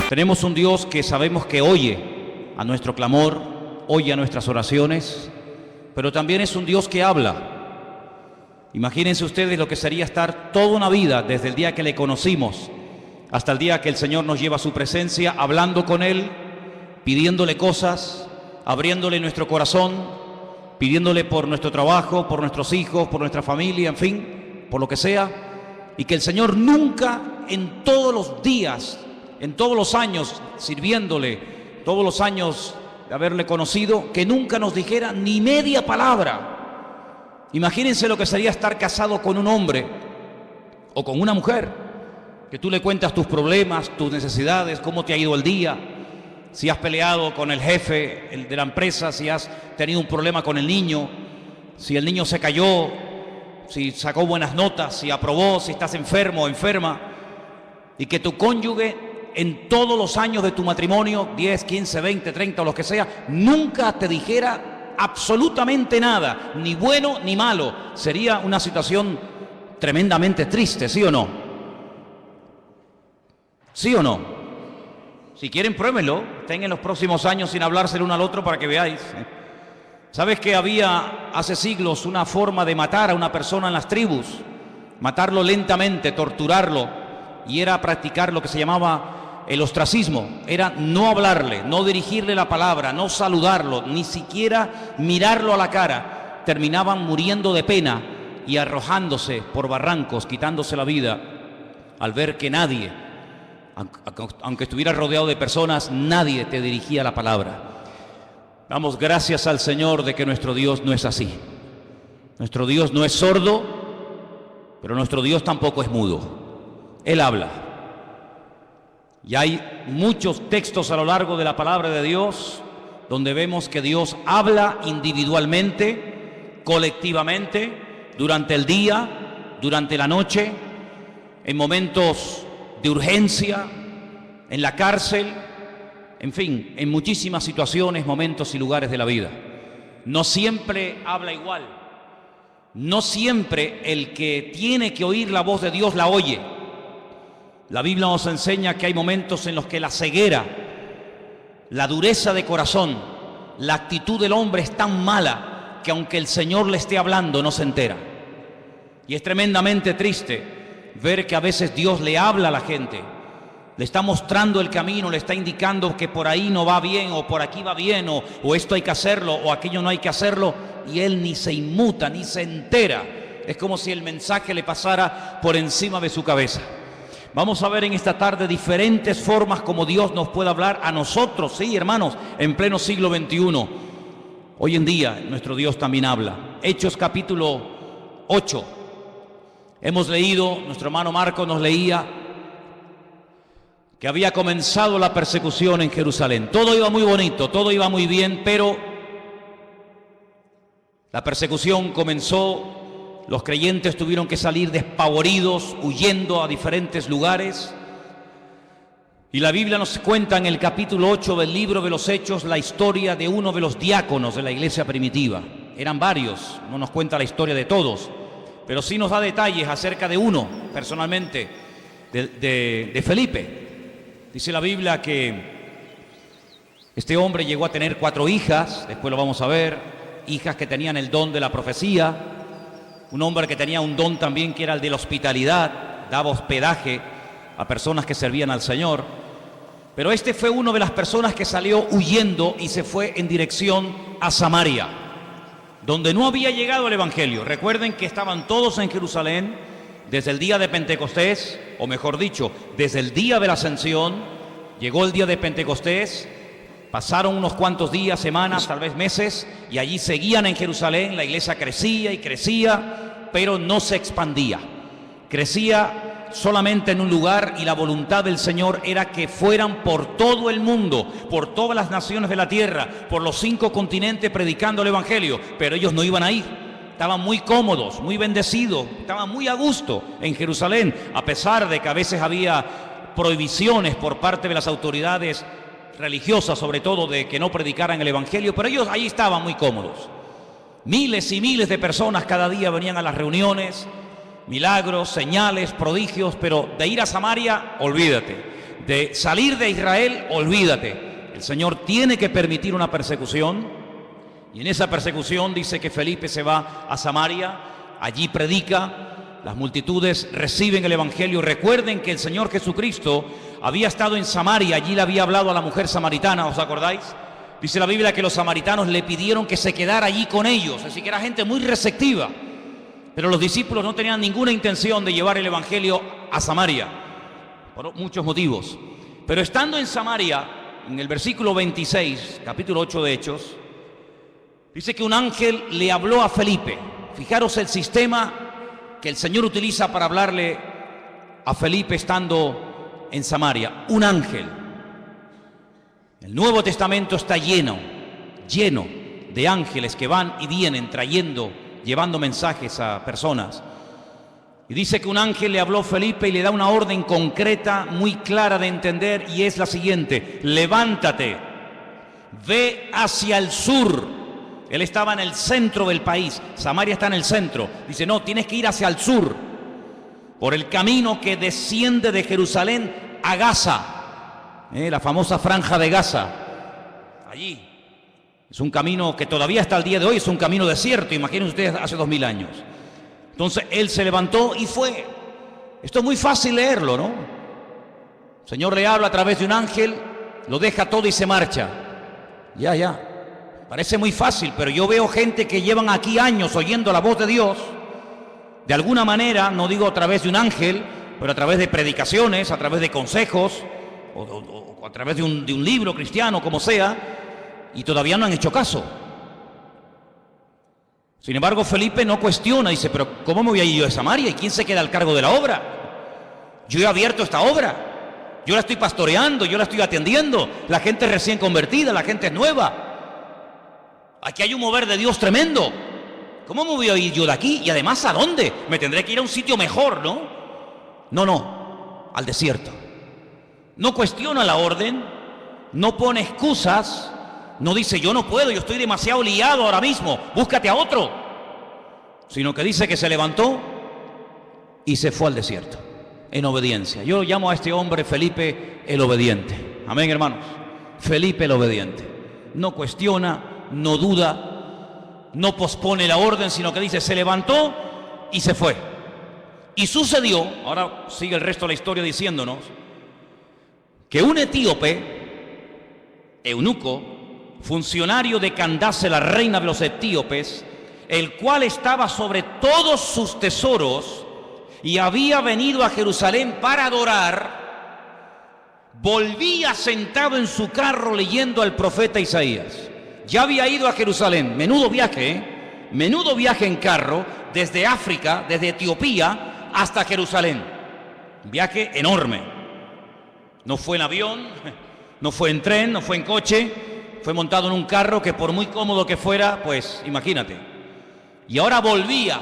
Tenemos un Dios que sabemos que oye a nuestro clamor, oye a nuestras oraciones, pero también es un Dios que habla. Imagínense ustedes lo que sería estar toda una vida, desde el día que le conocimos hasta el día que el Señor nos lleva a su presencia, hablando con Él, pidiéndole cosas, abriéndole nuestro corazón, pidiéndole por nuestro trabajo, por nuestros hijos, por nuestra familia, en fin, por lo que sea, y que el Señor nunca, en todos los días, en todos los años sirviéndole, todos los años de haberle conocido, que nunca nos dijera ni media palabra. Imagínense lo que sería estar casado con un hombre o con una mujer, que tú le cuentas tus problemas, tus necesidades, cómo te ha ido el día, si has peleado con el jefe de la empresa, si has tenido un problema con el niño, si el niño se cayó, si sacó buenas notas, si aprobó, si estás enfermo o enferma, y que tu cónyuge en todos los años de tu matrimonio, 10, 15, 20, 30 o lo que sea, nunca te dijera absolutamente nada, ni bueno ni malo. Sería una situación tremendamente triste, ¿sí o no? ¿Sí o no? Si quieren, pruébenlo, estén en los próximos años sin hablarse el uno al otro para que veáis. ¿Sabes que había hace siglos una forma de matar a una persona en las tribus? Matarlo lentamente, torturarlo, y era practicar lo que se llamaba el ostracismo. Era no hablarle, no dirigirle la palabra, no saludarlo, ni siquiera mirarlo a la cara. Terminaban muriendo de pena y arrojándose por barrancos, quitándose la vida, al ver que nadie, aunque estuviera rodeado de personas, nadie te dirigía la palabra. Damos gracias al Señor de que nuestro Dios no es así. Nuestro Dios no es sordo, pero nuestro Dios tampoco es mudo. Él habla. Y hay muchos textos a lo largo de la palabra de Dios donde vemos que Dios habla individualmente, colectivamente, durante el día, durante la noche, en momentos de urgencia, en la cárcel, en fin, en muchísimas situaciones, momentos y lugares de la vida. No siempre habla igual. No siempre el que tiene que oír la voz de Dios la oye. La Biblia nos enseña que hay momentos en los que la ceguera, la dureza de corazón, la actitud del hombre es tan mala que aunque el Señor le esté hablando no se entera. Y es tremendamente triste ver que a veces Dios le habla a la gente, le está mostrando el camino, le está indicando que por ahí no va bien o por aquí va bien o esto hay que hacerlo o aquello no hay que hacerlo, y él ni se inmuta, ni se entera. Es como si el mensaje le pasara por encima de su cabeza. Vamos a ver en esta tarde diferentes formas como Dios nos puede hablar a nosotros, sí, hermanos, en pleno siglo XXI. Hoy en día nuestro Dios también habla. Hechos capítulo 8. Hemos leído, nuestro hermano Marco nos leía que había comenzado la persecución en Jerusalén. Todo iba muy bonito, todo iba muy bien, pero la persecución comenzó. Los creyentes tuvieron que salir despavoridos, huyendo a diferentes lugares. Y la Biblia nos cuenta en el capítulo 8 del libro de los Hechos la historia de uno de los diáconos de la iglesia primitiva. Eran varios, no nos cuenta la historia de todos, pero sí nos da detalles acerca de uno, personalmente, de Felipe. Dice la Biblia que este hombre llegó a tener 4 hijas, después lo vamos a ver, hijas que tenían el don de la profecía. Un hombre que tenía un don también que era el de la hospitalidad, daba hospedaje a personas que servían al Señor. Pero este fue una de las personas que salió huyendo y se fue en dirección a Samaria, donde no había llegado el Evangelio. Recuerden que estaban todos en Jerusalén desde el día de Pentecostés, o mejor dicho, desde el día de la Ascensión. Llegó el día de Pentecostés, pasaron unos cuantos días, semanas, tal vez meses, y allí seguían en Jerusalén. La iglesia crecía y crecía, pero no se expandía. Crecía solamente en un lugar, y la voluntad del Señor era que fueran por todo el mundo, por todas las naciones de la tierra, por los 5 continentes predicando el Evangelio. Pero ellos no iban a ir. Estaban muy cómodos, muy bendecidos, estaban muy a gusto en Jerusalén, a pesar de que a veces había prohibiciones por parte de las autoridades religiosas, sobre todo, de que no predicaran el Evangelio, pero ellos ahí estaban muy cómodos. Miles y miles de personas cada día venían a las reuniones, milagros, señales, prodigios, pero de ir a Samaria, olvídate. de salir de Israel, olvídate. El Señor tiene que permitir una persecución, y en esa persecución dice que Felipe se va a Samaria, allí predica, las multitudes reciben el Evangelio. Recuerden que el Señor Jesucristo había estado en Samaria, allí le había hablado a la mujer samaritana, ¿os acordáis? Dice la Biblia que los samaritanos le pidieron que se quedara allí con ellos, así que era gente muy receptiva. Pero los discípulos no tenían ninguna intención de llevar el Evangelio a Samaria, por muchos motivos. Pero estando en Samaria, en el versículo 26, capítulo 8 de Hechos, dice que un ángel le habló a Felipe. Fijaros el sistema que el Señor utiliza para hablarle a Felipe estando en Samaria. Un ángel. El Nuevo Testamento está lleno de ángeles que van y vienen llevando mensajes a personas. Y dice que un ángel le habló a Felipe y le da una orden concreta, muy clara de entender, y es la siguiente: levántate, ve hacia el sur. Él estaba en el centro del país, Samaria está en el centro. Dice, no, tienes que ir hacia el sur, por el camino que desciende de Jerusalén a Gaza, la famosa franja de Gaza. Allí es un camino que todavía hasta el día de hoy es un camino desierto, imagínense ustedes hace 2000 años. Entonces él se levantó y fue. Esto es muy fácil leerlo, ¿no? El Señor le habla a través de un ángel, lo deja todo y se marcha. Ya. Parece muy fácil, pero yo veo gente que llevan aquí años oyendo la voz de Dios, de alguna manera, no digo a través de un ángel, pero a través de predicaciones, a través de consejos, o a través de un libro cristiano, como sea, y todavía no han hecho caso. Sin embargo, Felipe no cuestiona, dice, pero ¿cómo me voy a ir yo de Samaria? ¿Y quién se queda al cargo de la obra? Yo he abierto esta obra, yo la estoy pastoreando, yo la estoy atendiendo, la gente es recién convertida, la gente es nueva. Aquí hay un mover de Dios tremendo. ¿Cómo me voy a ir yo de aquí? Y además, ¿a dónde? Me tendré que ir a un sitio mejor, ¿no? No, al desierto. No cuestiona la orden, no pone excusas, no dice yo no puedo, yo estoy demasiado liado ahora mismo, búscate a otro. Sino que dice que se levantó y se fue al desierto, en obediencia. Yo llamo a este hombre Felipe el obediente. Amén, hermanos. Felipe el obediente. No cuestiona, no duda, no pospone la orden, sino que dice, se levantó y se fue. Y sucedió, ahora sigue el resto de la historia diciéndonos, que un etíope, eunuco, funcionario de Candace, la reina de los etíopes, el cual estaba sobre todos sus tesoros y había venido a Jerusalén para adorar, volvía sentado en su carro leyendo al profeta Isaías. Ya había ido a Jerusalén, menudo viaje en carro, desde África, desde Etiopía hasta Jerusalén. Un viaje enorme. No fue en avión, no fue en tren, no fue en coche, fue montado en un carro que por muy cómodo que fuera, pues imagínate. Y ahora volvía.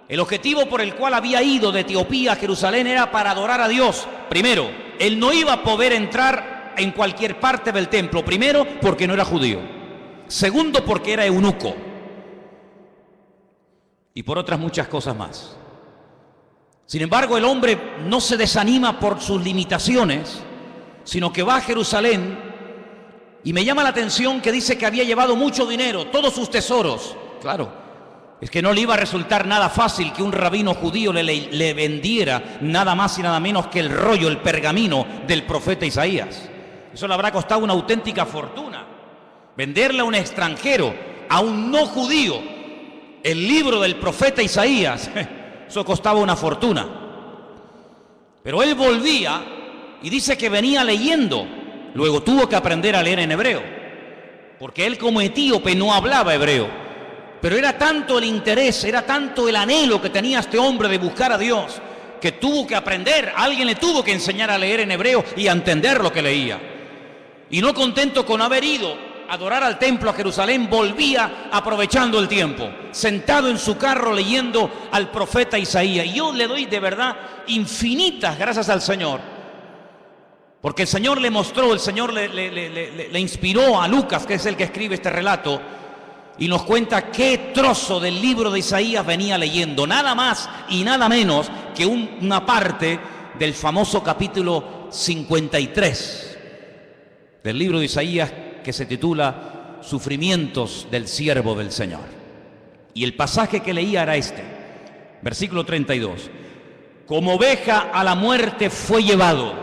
El objetivo por el cual había ido de Etiopía a Jerusalén era para adorar a Dios. Primero, él no iba a poder entrar en cualquier parte del templo. Primero, porque no era judío. Segundo, porque era eunuco. Y por otras muchas cosas más. Sin embargo, el hombre no se desanima por sus limitaciones, sino que va a Jerusalén, y me llama la atención que dice que había llevado mucho dinero, todos sus tesoros. Claro, es que no le iba a resultar nada fácil que un rabino judío le vendiera nada más y nada menos que el rollo, el pergamino del profeta Isaías. Eso le habrá costado una auténtica fortuna. Venderle a un extranjero, a un no judío, el libro del profeta Isaías, eso costaba una fortuna. Pero él volvía y dice que venía leyendo. Luego tuvo que aprender a leer en hebreo, porque él como etíope no hablaba hebreo. Pero era tanto el interés, era tanto el anhelo que tenía este hombre de buscar a Dios, que tuvo que aprender, alguien le tuvo que enseñar a leer en hebreo y a entender lo que leía. Y no contento con haber ido a adorar al templo a Jerusalén, volvía aprovechando el tiempo, sentado en su carro leyendo al profeta Isaías. Y yo le doy de verdad infinitas gracias al Señor, porque el Señor le mostró, el Señor le inspiró a Lucas, que es el que escribe este relato, y nos cuenta qué trozo del libro de Isaías venía leyendo, nada más y nada menos que una parte del famoso capítulo 53 del libro de Isaías, que se titula Sufrimientos del siervo del Señor. Y el pasaje que leía era este, versículo 32. Como oveja a la muerte fue llevado,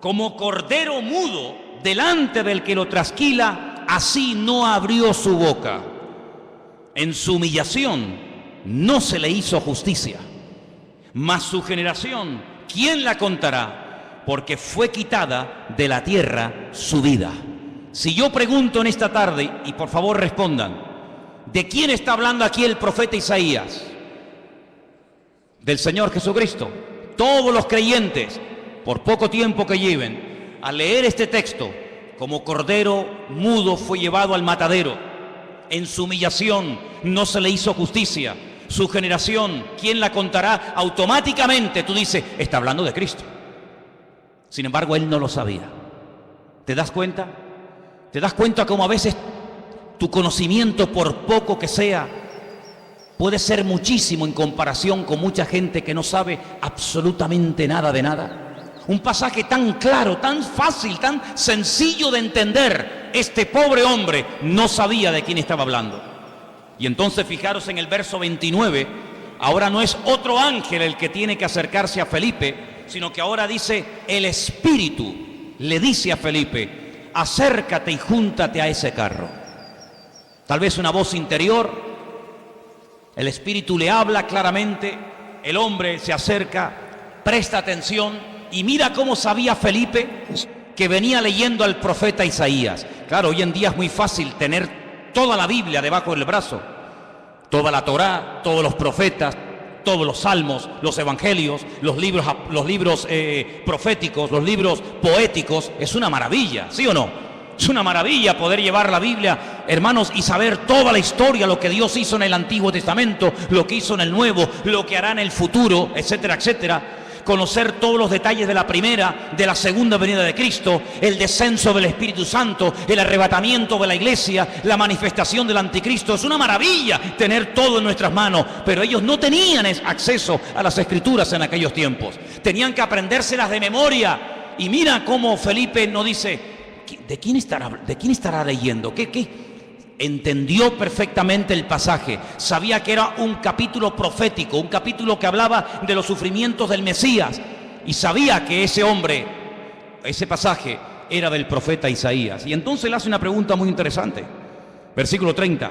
como cordero mudo delante del que lo trasquila, así no abrió su boca. En su humillación no se le hizo justicia. Mas su generación, ¿quién la contará? Porque fue quitada de la tierra su vida. Si yo pregunto en esta tarde, y por favor respondan, ¿de quién está hablando aquí el profeta Isaías? Del Señor Jesucristo. Todos los creyentes, por poco tiempo que lleven, al leer este texto, como cordero mudo fue llevado al matadero. En su humillación no se le hizo justicia. Su generación, ¿quién la contará? Automáticamente tú dices, está hablando de Cristo. Sin embargo, él no lo sabía. ¿Te das cuenta? ¿Te das cuenta cómo a veces tu conocimiento, por poco que sea, puede ser muchísimo en comparación con mucha gente que no sabe absolutamente nada de nada? Un pasaje tan claro, tan fácil, tan sencillo de entender. Este pobre hombre no sabía de quién estaba hablando. Y entonces fijaros en el verso 29, ahora no es otro ángel el que tiene que acercarse a Felipe, sino que ahora dice, el Espíritu le dice a Felipe, acércate y júntate a ese carro. Tal vez una voz interior, el Espíritu le habla claramente, el hombre se acerca, presta atención y mira cómo sabía Felipe que venía leyendo al profeta Isaías. Claro, hoy en día es muy fácil tener toda la Biblia debajo del brazo, toda la Torá, todos los profetas, todos los salmos, los evangelios, los libros proféticos, los libros poéticos. Es una maravilla, ¿sí o no? Es una maravilla poder llevar la Biblia, hermanos, y saber toda la historia, lo que Dios hizo en el Antiguo Testamento, lo que hizo en el Nuevo, lo que hará en el futuro, etcétera, etcétera. Conocer todos los detalles de la primera, de la segunda venida de Cristo, el descenso del Espíritu Santo, el arrebatamiento de la iglesia, la manifestación del anticristo. Es una maravilla tener todo en nuestras manos, pero ellos no tenían acceso a las escrituras en aquellos tiempos. Tenían que aprendérselas de memoria. Y mira cómo Felipe no dice, ¿de quién estará leyendo? ¿Qué? Entendió perfectamente el pasaje, sabía que era un capítulo profético, un capítulo que hablaba de los sufrimientos del Mesías, y sabía que ese hombre, ese pasaje, era del profeta Isaías. Y entonces le hace una pregunta muy interesante, versículo 30,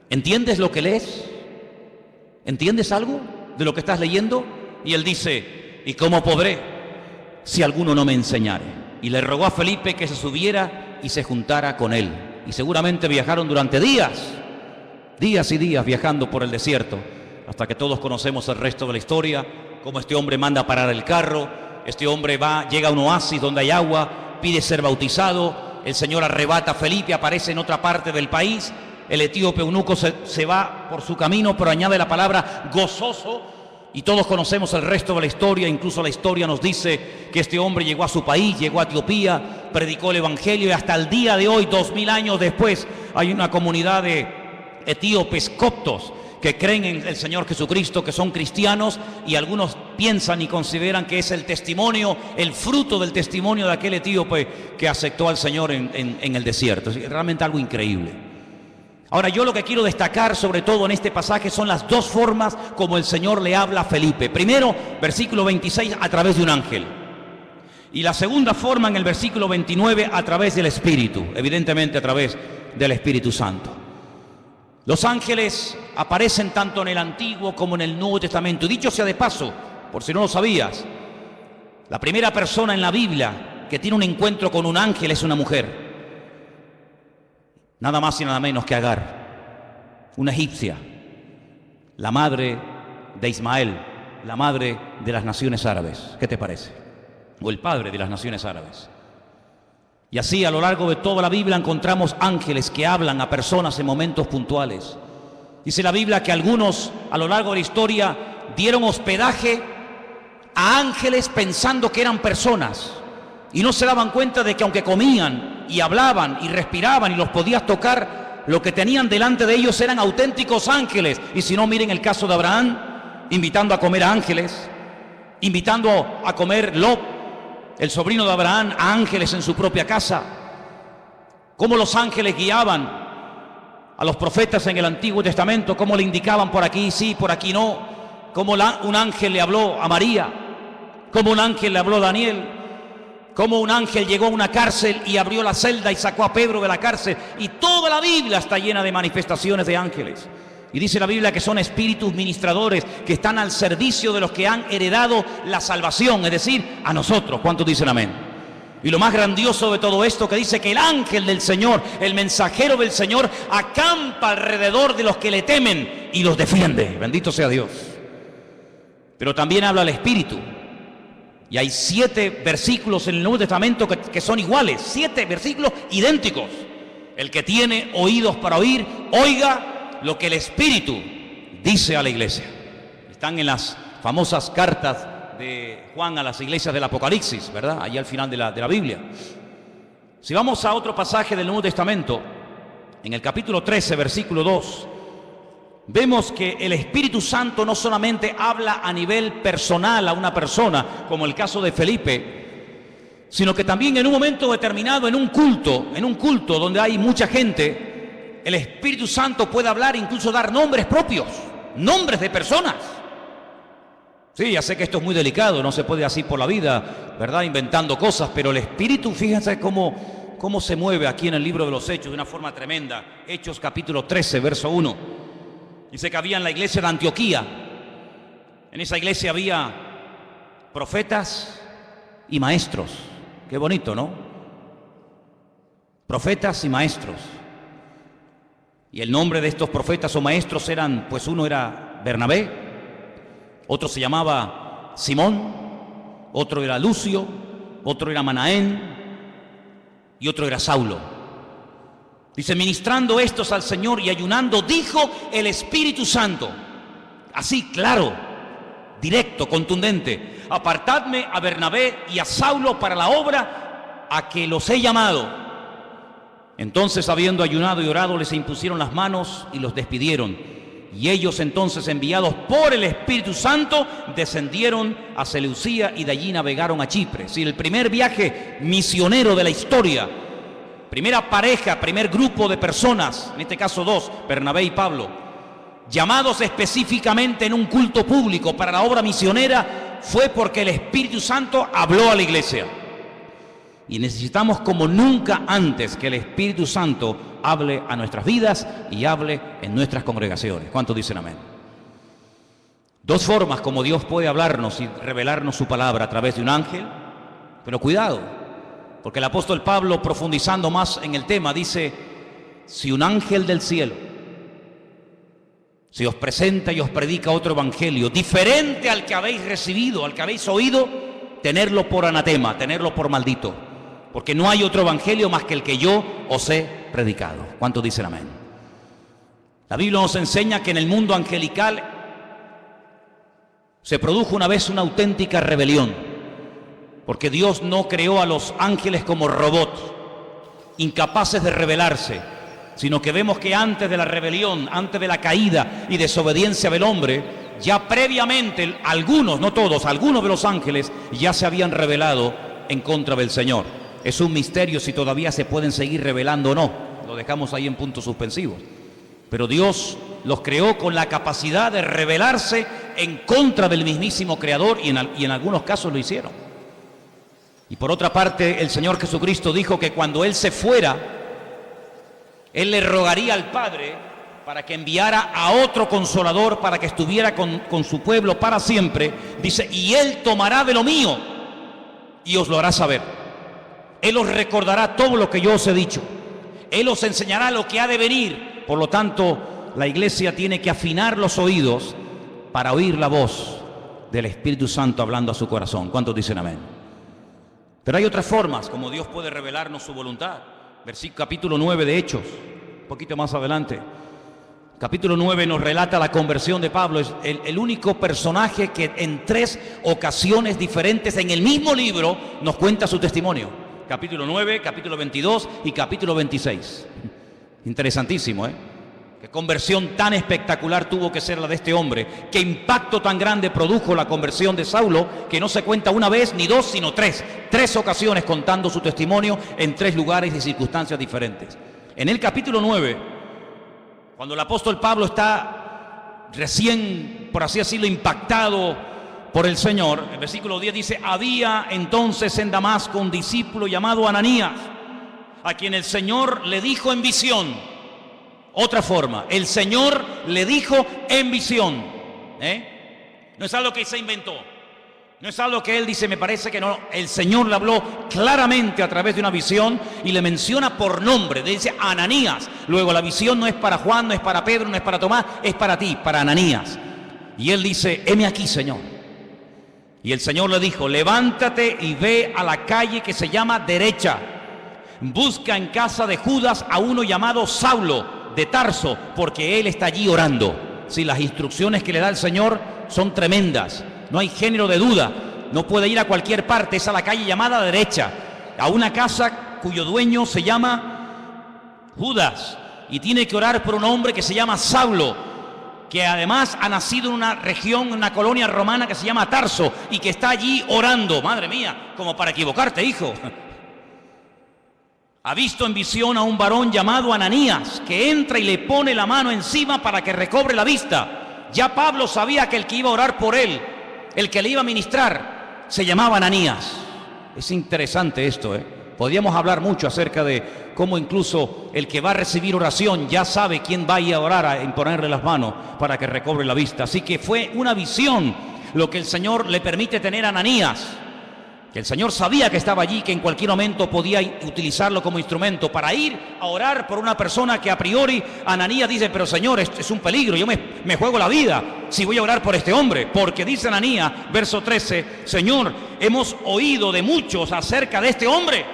¿entiendes lo que lees? ¿Entiendes algo de lo que estás leyendo? Y él dice, ¿y cómo podré si alguno no me enseñare? Y le rogó a Felipe que se subiera y se juntara con él. Y seguramente viajaron durante días y días viajando por el desierto, hasta que todos conocemos el resto de la historia, cómo este hombre manda a parar el carro, este hombre llega a un oasis donde hay agua, pide ser bautizado, el Señor arrebata a Felipe, aparece en otra parte del país, el etíope eunuco se va por su camino, pero añade la palabra gozoso, y todos conocemos el resto de la historia. Incluso la historia nos dice que este hombre llegó a su país, llegó a Etiopía, predicó el evangelio, y hasta el día de hoy, 2000 años después, hay una comunidad de etíopes coptos que creen en el Señor Jesucristo, que son cristianos, y algunos piensan y consideran que es el testimonio, el fruto del testimonio de aquel etíope que aceptó al Señor en el desierto. Es realmente algo increíble. Ahora, yo lo que quiero destacar sobre todo en este pasaje son las dos formas como el Señor le habla a Felipe. Primero, versículo 26, a través de un ángel. Y la segunda forma, en el versículo 29, a través del Espíritu, evidentemente a través del Espíritu Santo. Los ángeles aparecen tanto en el Antiguo como en el Nuevo Testamento. Y dicho sea de paso, por si no lo sabías, la primera persona en la Biblia que tiene un encuentro con un ángel es una mujer. Nada más y nada menos que Agar, una egipcia, la madre de Ismael, la madre de las naciones árabes. ¿Qué te parece? O el padre de las naciones árabes. Y así a lo largo de toda la Biblia encontramos ángeles que hablan a personas en momentos puntuales. Dice la Biblia que algunos a lo largo de la historia dieron hospedaje a ángeles pensando que eran personas. Y no se daban cuenta de que aunque comían y hablaban y respiraban y los podías tocar, lo que tenían delante de ellos eran auténticos ángeles. Y si no, miren el caso de Abraham, invitando a comer a ángeles. invitando a comer Lot, el sobrino de Abraham, a ángeles en su propia casa. Cómo los ángeles guiaban a los profetas en el Antiguo Testamento, cómo le indicaban por aquí sí, por aquí no. Cómo un ángel le habló a María, cómo un ángel le habló a Daniel, cómo un ángel llegó a una cárcel y abrió la celda y sacó a Pedro de la cárcel. Y toda la Biblia está llena de manifestaciones de ángeles. Y dice la Biblia que son espíritus ministradores que están al servicio de los que han heredado la salvación, es decir, a nosotros. ¿Cuántos dicen amén? Y lo más grandioso de todo esto que dice que el ángel del Señor, el mensajero del Señor, acampa alrededor de los que le temen y los defiende. Bendito sea Dios. Pero también habla el Espíritu. Y hay 7 versículos en el Nuevo Testamento que son iguales, 7 versículos idénticos. El que tiene oídos para oír, oiga lo que el Espíritu dice a la iglesia. Están en las famosas cartas de Juan a las iglesias del Apocalipsis, ¿verdad? Allí al final de la Biblia. Si vamos a otro pasaje del Nuevo Testamento, en el capítulo 13, versículo 2, vemos que el Espíritu Santo no solamente habla a nivel personal a una persona, como el caso de Felipe, sino que también en un momento determinado, en un culto donde hay mucha gente, el Espíritu Santo puede hablar, incluso dar nombres propios, nombres de personas. Sí, ya sé que esto es muy delicado, no se puede así por la vida, ¿verdad? Inventando cosas, pero el Espíritu, fíjense cómo se mueve aquí en el libro de los Hechos de una forma tremenda. Hechos capítulo 13, verso 1. Dice que había en la iglesia de Antioquía, en esa iglesia había profetas y maestros. Qué bonito, ¿no? Profetas y maestros. Y el nombre de estos profetas o maestros eran, pues uno era Bernabé, otro se llamaba Simón, otro era Lucio, otro era Manaén y otro era Saulo. Dice, ministrando estos al Señor y ayunando, dijo el Espíritu Santo, así claro, directo, contundente: apartadme a Bernabé y a Saulo para la obra a que los he llamado. Entonces, habiendo ayunado y orado, les impusieron las manos y los despidieron. Y ellos entonces, enviados por el Espíritu Santo, descendieron a Seleucía y de allí navegaron a Chipre. Es decir, el primer viaje misionero de la historia, primera pareja, primer grupo de personas, en este caso 2, Bernabé y Pablo, llamados específicamente en un culto público para la obra misionera, fue porque el Espíritu Santo habló a la iglesia. Y necesitamos como nunca antes que el Espíritu Santo hable a nuestras vidas y hable en nuestras congregaciones. ¿Cuántos dicen amén? 2 formas como Dios puede hablarnos y revelarnos su palabra: a través de un ángel. Pero cuidado, porque el apóstol Pablo, profundizando más en el tema, dice: si un ángel del cielo se os presenta y os predica otro evangelio diferente al que habéis recibido, al que habéis oído, tenerlo por anatema, tenerlo por maldito, porque no hay otro evangelio más que el que yo os he predicado. ¿Cuántos dicen amén? La Biblia nos enseña que en el mundo angelical se produjo una vez una auténtica rebelión, porque Dios no creó a los ángeles como robots, incapaces de rebelarse, sino que vemos que antes de la rebelión, antes de la caída y desobediencia del hombre, ya previamente algunos, no todos, algunos de los ángeles ya se habían rebelado en contra del Señor. Es un misterio si todavía se pueden seguir rebelando o no, lo dejamos ahí en puntos suspensivos. Pero Dios los creó con la capacidad de rebelarse en contra del mismísimo Creador, y en algunos casos lo hicieron. Y por otra parte, el Señor Jesucristo dijo que cuando Él se fuera, Él le rogaría al Padre para que enviara a otro Consolador para que estuviera con su pueblo para siempre. Dice, y Él tomará de lo mío y os lo hará saber. Él os recordará todo lo que yo os he dicho. Él os enseñará lo que ha de venir. Por lo tanto, la iglesia tiene que afinar los oídos para oír la voz del Espíritu Santo hablando a su corazón. ¿Cuántos dicen amén? Pero hay otras formas como Dios puede revelarnos su voluntad. Capítulo 9 de Hechos, un poquito más adelante. Capítulo 9 nos relata la conversión de Pablo. Es el único personaje que en 3 ocasiones diferentes en el mismo libro nos cuenta su testimonio. Capítulo 9, capítulo 22 y capítulo 26. Interesantísimo, ¿eh? Qué conversión tan espectacular tuvo que ser la de este hombre. Qué impacto tan grande produjo la conversión de Saulo, que no se cuenta una vez ni dos, sino tres. 3 ocasiones contando su testimonio en 3 lugares y circunstancias diferentes. En el capítulo 9, cuando el apóstol Pablo está recién, por así decirlo, impactado por el Señor, el versículo 10 dice: había entonces en Damasco un discípulo llamado Ananías, a quien el Señor le dijo en visión. Otra forma, el Señor le dijo en visión. No es algo que se inventó, no es algo que él dice, me parece que no. El Señor le habló claramente a través de una visión y le menciona por nombre. Le dice Ananías. Luego la visión no es para Juan, no es para Pedro, no es para Tomás, es para ti, para Ananías. Y él dice: heme aquí, Señor. Y el Señor le dijo: levántate y ve a la calle que se llama Derecha. Busca en casa de Judas a uno llamado Saulo de Tarso, porque él está allí orando. Si las instrucciones que le da el Señor son tremendas, no hay género de duda. No puede ir a cualquier parte, es a la calle llamada Derecha, a una casa cuyo dueño se llama Judas, y tiene que orar por un hombre que se llama Saulo, que además ha nacido en una región, una colonia romana que se llama Tarso, y que está allí orando. Madre mía, como para equivocarte, hijo. Ha visto en visión a un varón llamado Ananías, que entra y le pone la mano encima para que recobre la vista. Ya Pablo sabía que el que iba a orar por él, el que le iba a ministrar, se llamaba Ananías. Es interesante esto, Podríamos hablar mucho acerca de cómo incluso el que va a recibir oración ya sabe quién va a ir a orar, a imponerle las manos para que recobre la vista. Así que fue una visión lo que el Señor le permite tener a Ananías, que el Señor sabía que estaba allí, que en cualquier momento podía utilizarlo como instrumento para ir a orar por una persona que a priori Ananías dice: pero Señor, esto es un peligro, yo me juego la vida si voy a orar por este hombre. Porque dice Ananías, verso 13: Señor, hemos oído de muchos acerca de este hombre,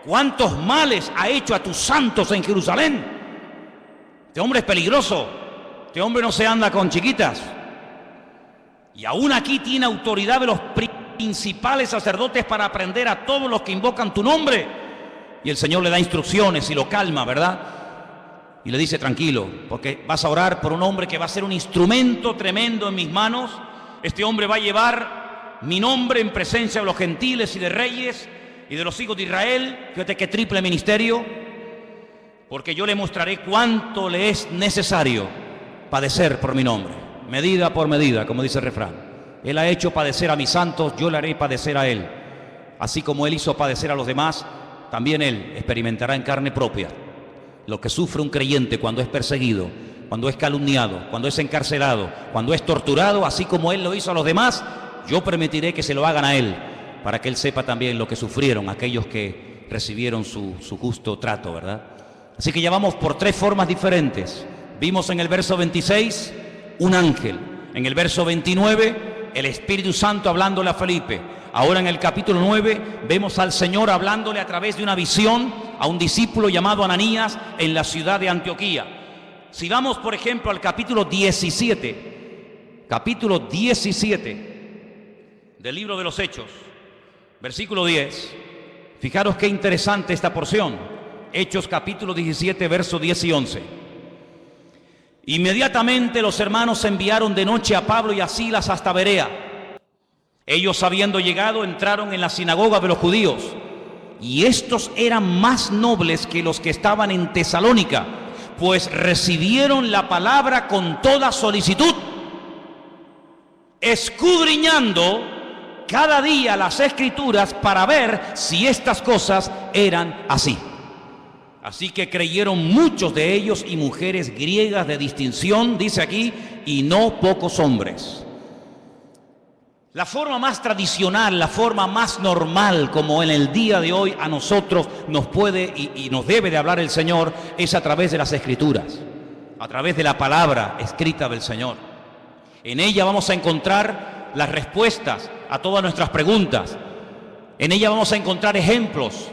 cuántos males ha hecho a tus santos en Jerusalén. Este hombre es peligroso, este hombre no se anda con chiquitas, y aún aquí tiene autoridad de los principales sacerdotes para aprender a todos los que invocan tu nombre. Y el Señor le da instrucciones y lo calma, ¿verdad? Y le dice: tranquilo, porque vas a orar por un hombre que va a ser un instrumento tremendo en mis manos. Este hombre va a llevar mi nombre en presencia de los gentiles y de reyes y de los hijos de Israel. Fíjate qué triple ministerio. Porque yo le mostraré cuánto le es necesario padecer por mi nombre, medida por medida, como dice el refrán. Él ha hecho padecer a mis santos, yo le haré padecer a él. Así como él hizo padecer a los demás, también él experimentará en carne propia lo que sufre un creyente cuando es perseguido, cuando es calumniado, cuando es encarcelado, cuando es torturado. Así como él lo hizo a los demás, yo permitiré que se lo hagan a él, para que él sepa también lo que sufrieron aquellos que recibieron su justo trato, ¿verdad? Así que ya vamos por 3 formas diferentes. Vimos en el verso 26 un ángel, en el verso 29 el Espíritu Santo hablándole a Felipe. Ahora en el capítulo 9 vemos al Señor hablándole a través de una visión a un discípulo llamado Ananías en la ciudad de Antioquía. Si vamos, por ejemplo, al capítulo 17 del libro de los Hechos, versículo 10, fijaros qué interesante esta porción. Hechos capítulo 17, versos 10 y 11. Inmediatamente los hermanos enviaron de noche a Pablo y a Silas hasta Berea. Ellos, habiendo llegado, entraron en la sinagoga de los judíos, y estos eran más nobles que los que estaban en Tesalónica, pues recibieron la palabra con toda solicitud, escudriñando cada día las Escrituras para ver si estas cosas eran así. Así que creyeron muchos de ellos y mujeres griegas de distinción, dice aquí, y no pocos hombres. La forma más tradicional, la forma más normal, como en el día de hoy a nosotros nos puede y nos debe de hablar el Señor, es a través de las Escrituras, a través de la palabra escrita del Señor. En ella vamos a encontrar las respuestas a todas nuestras preguntas. En ella vamos a encontrar ejemplos.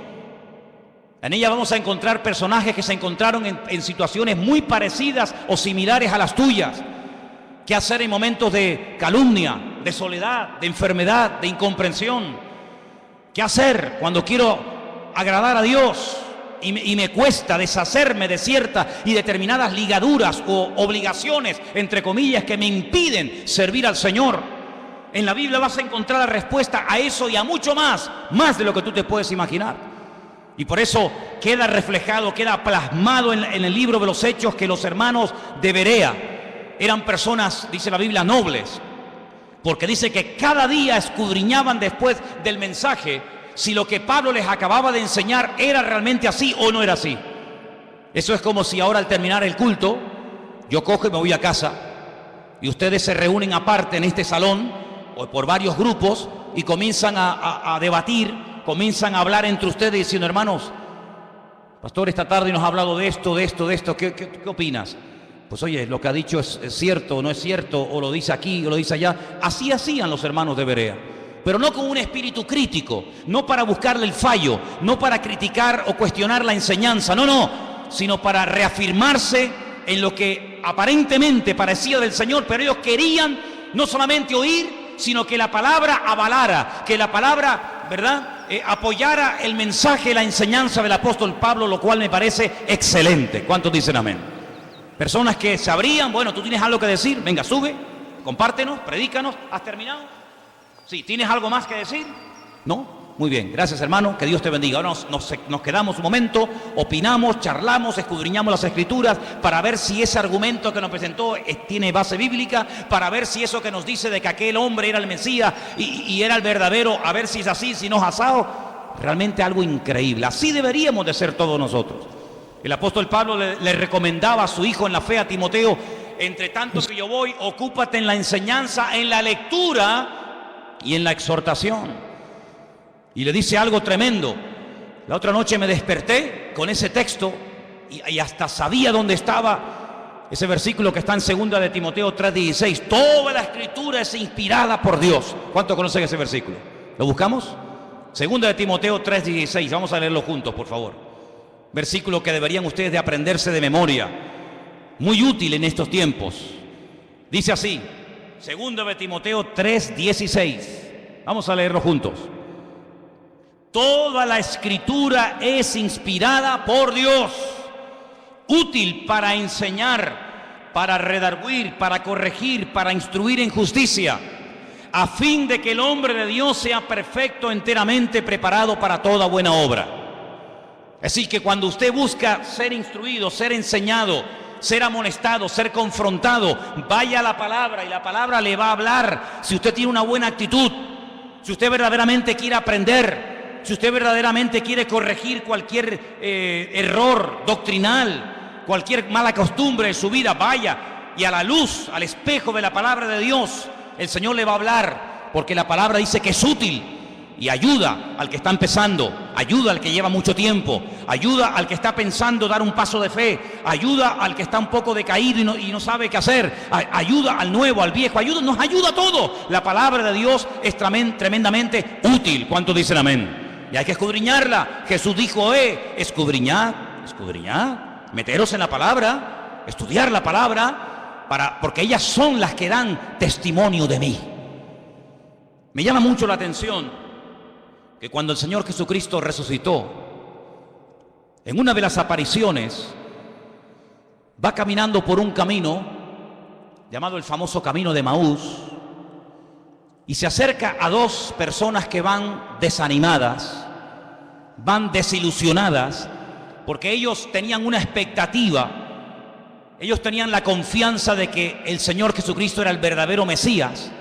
En ella vamos a encontrar personajes que se encontraron en situaciones muy parecidas o similares a las tuyas. ¿Qué hacer en momentos de calumnia, de soledad, de enfermedad, de incomprensión? ¿Qué hacer cuando quiero agradar a Dios? y me cuesta deshacerme de ciertas y determinadas ligaduras o obligaciones, entre comillas, que me impiden servir al Señor. En la Biblia vas a encontrar la respuesta a eso y a mucho más de lo que tú te puedes imaginar. Y por eso queda reflejado, queda plasmado en el libro de los Hechos que los hermanos de Berea eran personas, dice la Biblia, nobles, porque dice que cada día escudriñaban después del mensaje si lo que Pablo les acababa de enseñar era realmente así o no era así. Eso es como si ahora al terminar el culto, yo cojo y me voy a casa y ustedes se reúnen aparte en este salón o por varios grupos y comienzan a debatir, comienzan a hablar entre ustedes diciendo: hermanos, pastor, esta tarde nos ha hablado de esto, ¿qué opinas? Pues oye, lo que ha dicho es cierto o no es cierto, o lo dice aquí o lo dice allá. Así hacían los hermanos de Berea, pero no con un espíritu crítico, no para buscarle el fallo, no para criticar o cuestionar la enseñanza, no, sino para reafirmarse en lo que aparentemente parecía del Señor, pero ellos querían no solamente oír, sino que la palabra avalara, que la palabra, ¿verdad?, apoyara el mensaje, la enseñanza del apóstol Pablo, lo cual me parece excelente. ¿Cuántos dicen amén? Personas que sabrían: bueno, tú tienes algo que decir, venga, sube, compártenos, predícanos. ¿Has terminado? Sí, ¿tienes algo más que decir? ¿No? Muy bien, gracias hermano, que Dios te bendiga. Ahora nos quedamos un momento, opinamos, charlamos, escudriñamos las Escrituras para ver si ese argumento que nos presentó tiene base bíblica, para ver si eso que nos dice de que aquel hombre era el Mesías y era el verdadero, a ver si es así, si no es asado. Realmente algo increíble. Así deberíamos de ser todos nosotros. El apóstol Pablo le recomendaba a su hijo en la fe, a Timoteo: entre tanto que yo voy, ocúpate en la enseñanza, en la lectura y en la exhortación. Y le dice algo tremendo. La otra noche me desperté con ese texto y hasta sabía dónde estaba ese versículo que está en 2 de Timoteo 3:16. Toda la Escritura es inspirada por Dios. ¿Cuántos conocen ese versículo? ¿Lo buscamos? 2 de Timoteo 3:16. Vamos a leerlo juntos, por favor. Versículo que deberían ustedes de aprenderse de memoria. Muy útil en estos tiempos. Dice así, 2 de Timoteo 3:16. Vamos a leerlo juntos. Toda la Escritura es inspirada por Dios, útil para enseñar, para redarguir, para corregir, para instruir en justicia, a fin de que el hombre de Dios sea perfecto, enteramente preparado para toda buena obra. Es decir, que cuando usted busca ser instruido, ser enseñado, ser amonestado, ser confrontado, vaya a la palabra y la palabra le va a hablar. Si usted tiene una buena actitud, si usted verdaderamente quiere aprender, si usted verdaderamente quiere corregir cualquier error doctrinal, cualquier mala costumbre de su vida, vaya y a la luz, al espejo de la palabra de Dios, el Señor le va a hablar, porque la palabra dice que es útil y ayuda al que está empezando, ayuda al que lleva mucho tiempo, ayuda al que está pensando dar un paso de fe, ayuda al que está un poco decaído y no sabe qué hacer, ayuda al nuevo, al viejo, nos ayuda a todo. La palabra de Dios es tremendamente útil. ¿Cuántos dicen amén? Y hay que escudriñarla. Jesús dijo: escudriñad, meteros en la palabra, estudiar la palabra, porque ellas son las que dan testimonio de mí. Me llama mucho la atención que cuando el Señor Jesucristo resucitó, en una de las apariciones, va caminando por un camino llamado el famoso camino de Emaús, y se acerca a dos personas que van desanimadas, van desilusionadas, porque ellos tenían una expectativa, ellos tenían la confianza de que el Señor Jesucristo era el verdadero Mesías,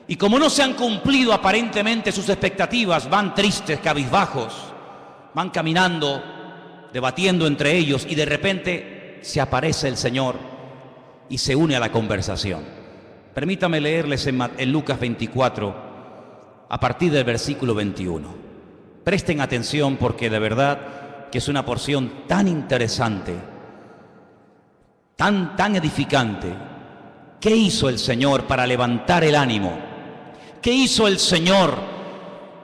y como no se han cumplido aparentemente sus expectativas, van tristes, cabizbajos, van caminando, debatiendo entre ellos, y de repente se aparece el Señor y se une a la conversación. Permítame leerles en Lucas 24, a partir del versículo 21. Presten atención, porque de verdad que es una porción tan interesante, tan edificante. ¿Qué hizo el Señor para levantar el ánimo? ¿Qué hizo el Señor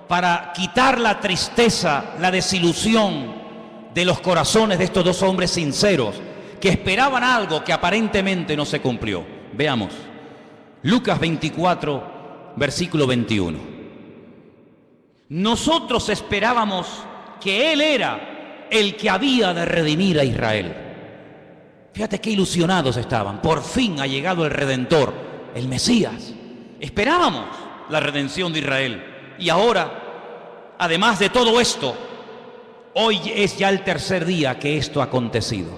para quitar la tristeza, la desilusión de los corazones de estos dos hombres sinceros que esperaban algo que aparentemente no se cumplió? Veamos. Lucas 24, versículo 21. Nosotros esperábamos que Él era el que había de redimir a Israel. Fíjate qué ilusionados estaban. Por fin ha llegado el Redentor, el Mesías. Esperábamos la redención de Israel. Y ahora, además de todo esto, hoy es ya el tercer día que esto ha acontecido.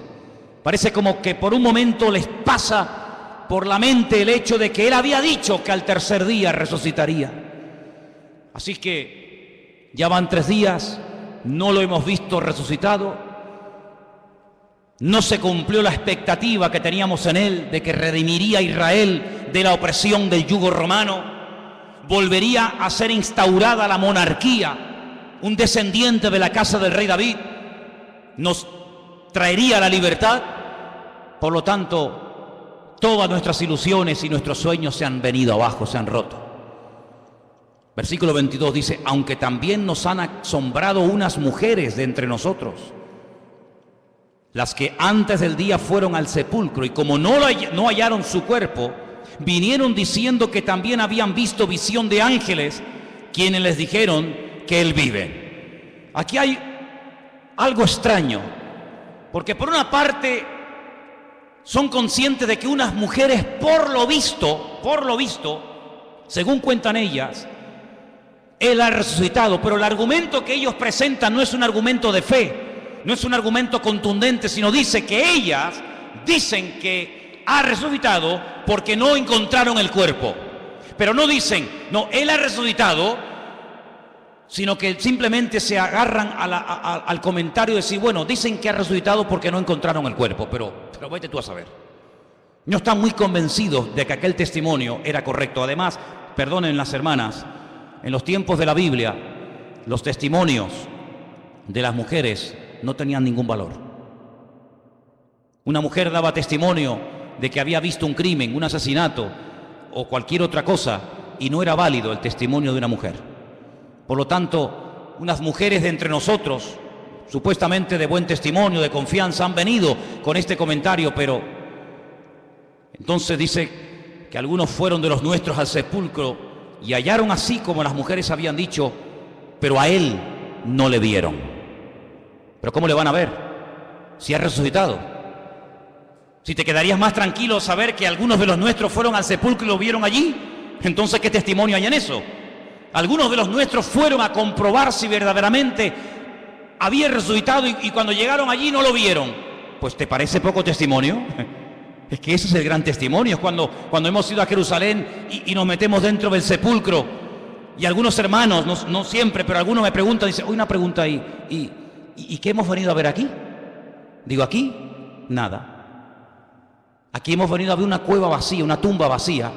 Parece como que por un momento les pasa por la mente el hecho de que Él había dicho que al tercer día resucitaría. Así que ya van 3 días, no lo hemos visto resucitado. No se cumplió la expectativa que teníamos en Él de que redimiría a Israel de la opresión del yugo romano. Volvería a ser instaurada la monarquía. Un descendiente de la casa del rey David nos traería la libertad. Por lo tanto, todas nuestras ilusiones y nuestros sueños se han venido abajo, se han roto. Versículo 22 dice: aunque también nos han asombrado unas mujeres de entre nosotros, las que antes del día fueron al sepulcro, y como no hallaron su cuerpo, vinieron diciendo que también habían visto visión de ángeles, quienes les dijeron que Él vive. Aquí hay algo extraño, porque por una parte son conscientes de que unas mujeres, por lo visto, según cuentan ellas, Él ha resucitado, pero el argumento que ellos presentan no es un argumento de fe, no es un argumento contundente, sino dice que ellas dicen que ha resucitado porque no encontraron el cuerpo. Pero no dicen, no, Él ha resucitado, sino que simplemente se agarran al comentario de decir, bueno, dicen que ha resucitado porque no encontraron el cuerpo, pero vete tú a saber. No están muy convencidos de que aquel testimonio era correcto. Además, perdonen las hermanas, en los tiempos de la Biblia, los testimonios de las mujeres no tenían ningún valor. Una mujer daba testimonio de que había visto un crimen, un asesinato o cualquier otra cosa, y no era válido el testimonio de una mujer. Por lo tanto, unas mujeres de entre nosotros, supuestamente de buen testimonio, de confianza, han venido con este comentario, pero entonces dice que algunos fueron de los nuestros al sepulcro y hallaron así como las mujeres habían dicho, pero a Él no le vieron. ¿Pero cómo le van a ver si ha resucitado? Si te quedarías más tranquilo saber que algunos de los nuestros fueron al sepulcro y lo vieron allí, entonces ¿qué testimonio hay en eso? Algunos de los nuestros fueron a comprobar si verdaderamente había resucitado y cuando llegaron allí no lo vieron. Pues ¿te parece poco testimonio? Es que ese es el gran testimonio. Es cuando hemos ido a Jerusalén y nos metemos dentro del sepulcro y algunos hermanos, no siempre, pero algunos me preguntan, dicen, una pregunta ahí, ¿y qué hemos venido a ver aquí? Digo, aquí, nada. Aquí hemos venido a ver una cueva vacía, una tumba vacía.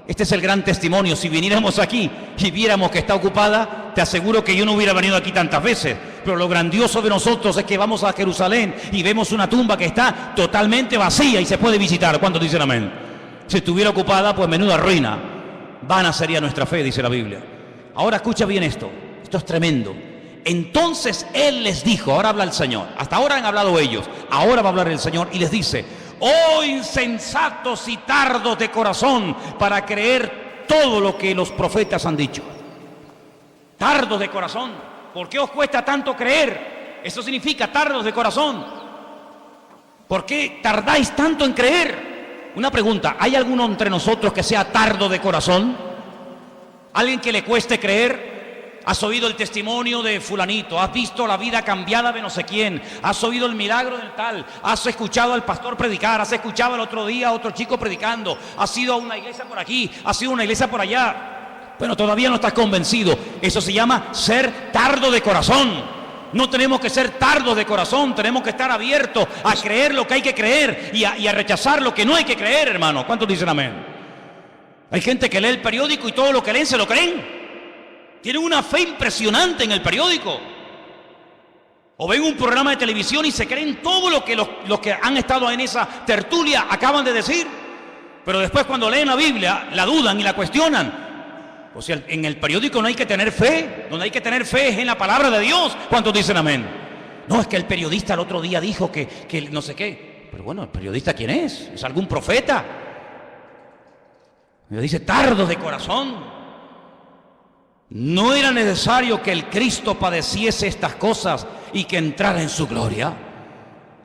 Este es el gran testimonio. Si viniéramos aquí y viéramos que está ocupada, te aseguro que yo no hubiera venido aquí tantas veces. Pero lo grandioso de nosotros es que vamos a Jerusalén y vemos una tumba que está totalmente vacía y se puede visitar. ¿Cuántos dicen amén? Si estuviera ocupada, pues menuda ruina. Vana sería nuestra fe, dice la Biblia. Ahora escucha bien esto. Esto es tremendo. Entonces Él les dijo, ahora habla el Señor. Hasta ahora han hablado ellos. Ahora va a hablar el Señor y les dice: oh insensatos y tardos de corazón para creer todo lo que los profetas han dicho. Tardos de corazón. ¿Por qué os cuesta tanto creer? Eso significa tardos de corazón. ¿Por qué tardáis tanto en creer? Una pregunta, ¿hay alguno entre nosotros que sea tardo de corazón? ¿Alguien que le cueste creer? Has oído el testimonio de fulanito, has visto la vida cambiada de no sé quién, has oído el milagro del tal, has escuchado al pastor predicar, has escuchado el otro día a otro chico predicando, has ido a una iglesia por aquí, has ido a una iglesia por allá, pero todavía no estás convencido. Eso se llama ser tardo de corazón. No tenemos que ser tardos de corazón, tenemos que estar abiertos a creer lo que hay que creer y a rechazar lo que no hay que creer, hermano. ¿Cuántos dicen amén? Hay gente que lee el periódico y todo lo que leen se lo creen. Tienen una fe impresionante en el periódico. O ven un programa de televisión y se creen todo lo que los que han estado en esa tertulia acaban de decir. Pero después cuando leen la Biblia, la dudan y la cuestionan. O sea, en el periódico no hay que tener fe. Donde hay que tener fe es en la palabra de Dios. ¿Cuántos dicen amén? No, es que el periodista el otro día dijo que no sé qué. Pero bueno, ¿el periodista quién es? ¿Es algún profeta? Me dice, tardos de corazón. No era necesario que el Cristo padeciese estas cosas y que entrara en su gloria.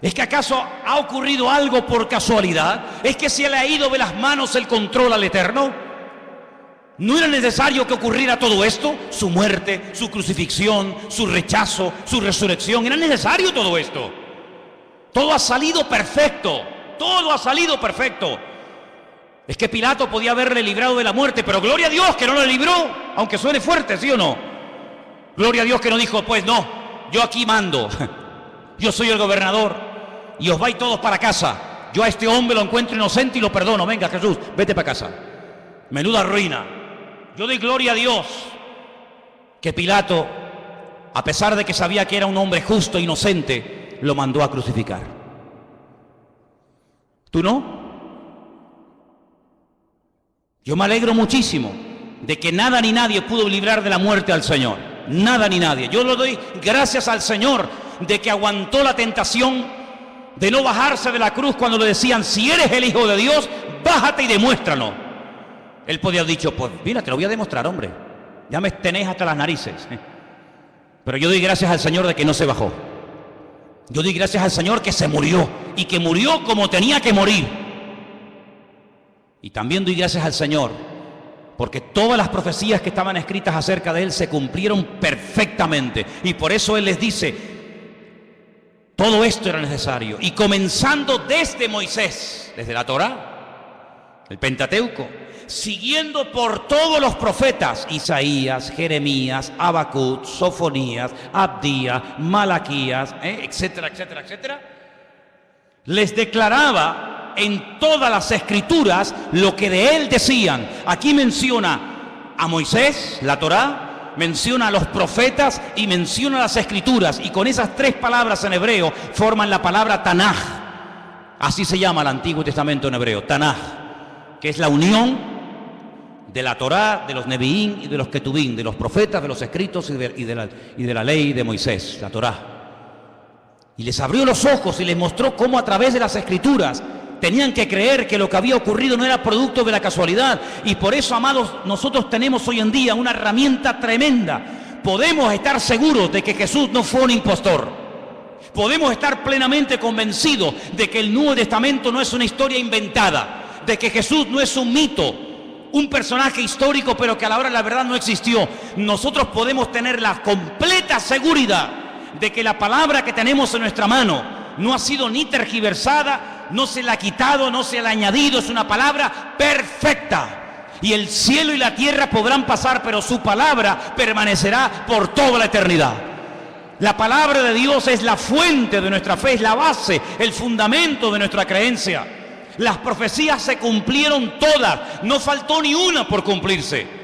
¿Es que acaso ha ocurrido algo por casualidad? ¿Es que se le ha ido de las manos el control al Eterno? ¿No era necesario que ocurriera todo esto? Su muerte, su crucifixión, su rechazo, su resurrección. ¿Era necesario todo esto? Todo ha salido perfecto. Todo ha salido perfecto. Es que Pilato podía haberle librado de la muerte, pero gloria a Dios que no lo libró, aunque suene fuerte, ¿sí o no? Gloria a Dios que no dijo, pues no, yo aquí mando. Yo soy el gobernador y os vais todos para casa. Yo a este hombre lo encuentro inocente y lo perdono. Venga, Jesús, vete para casa. Menuda ruina. Yo doy gloria a Dios que Pilato, a pesar de que sabía que era un hombre justo e inocente, lo mandó a crucificar. ¿Tú no? Yo me alegro muchísimo de que nada ni nadie pudo librar de la muerte al Señor. Nada ni nadie. Yo le doy gracias al Señor de que aguantó la tentación de no bajarse de la cruz cuando le decían, si eres el Hijo de Dios, bájate y demuéstralo. Él podía haber dicho, pues mira, te lo voy a demostrar, hombre. Ya me tenés hasta las narices. Pero yo doy gracias al Señor de que no se bajó. Yo doy gracias al Señor que se murió y que murió como tenía que morir. Y también doy gracias al Señor porque todas las profecías que estaban escritas acerca de Él se cumplieron perfectamente. Y por eso Él les dice, todo esto era necesario. Y comenzando desde Moisés, desde la Torá, el Pentateuco, siguiendo por todos los profetas, Isaías, Jeremías, Habacuc, Sofonías, Abdías, Malaquías, etcétera, etcétera, etcétera, les declaraba en todas las escrituras lo que de él decían. Aquí menciona a Moisés, la Torá, menciona a los profetas y menciona las escrituras, y con esas tres palabras en hebreo forman la palabra Tanaj. Así se llama el Antiguo Testamento en hebreo, Tanaj, que es la unión de la Torá, de los Neviín y de los Ketubín, de los profetas, de los escritos y de la ley de Moisés, la Torá. Y les abrió los ojos y les mostró cómo a través de las escrituras tenían que creer que lo que había ocurrido no era producto de la casualidad. Y por eso, amados, nosotros tenemos hoy en día una herramienta tremenda. Podemos estar seguros de que Jesús no fue un impostor. Podemos estar plenamente convencidos de que el Nuevo Testamento no es una historia inventada, de que Jesús no es un mito, un personaje histórico, pero que a la hora de la verdad no existió. Nosotros podemos tener la completa seguridad de que la palabra que tenemos en nuestra mano no ha sido ni tergiversada, no se la ha quitado, no se la ha añadido. Es una palabra perfecta. Y el cielo y la tierra podrán pasar, pero su palabra permanecerá por toda la eternidad. La palabra de Dios es la fuente de nuestra fe, es la base, el fundamento de nuestra creencia. Las profecías se cumplieron todas, no faltó ni una por cumplirse.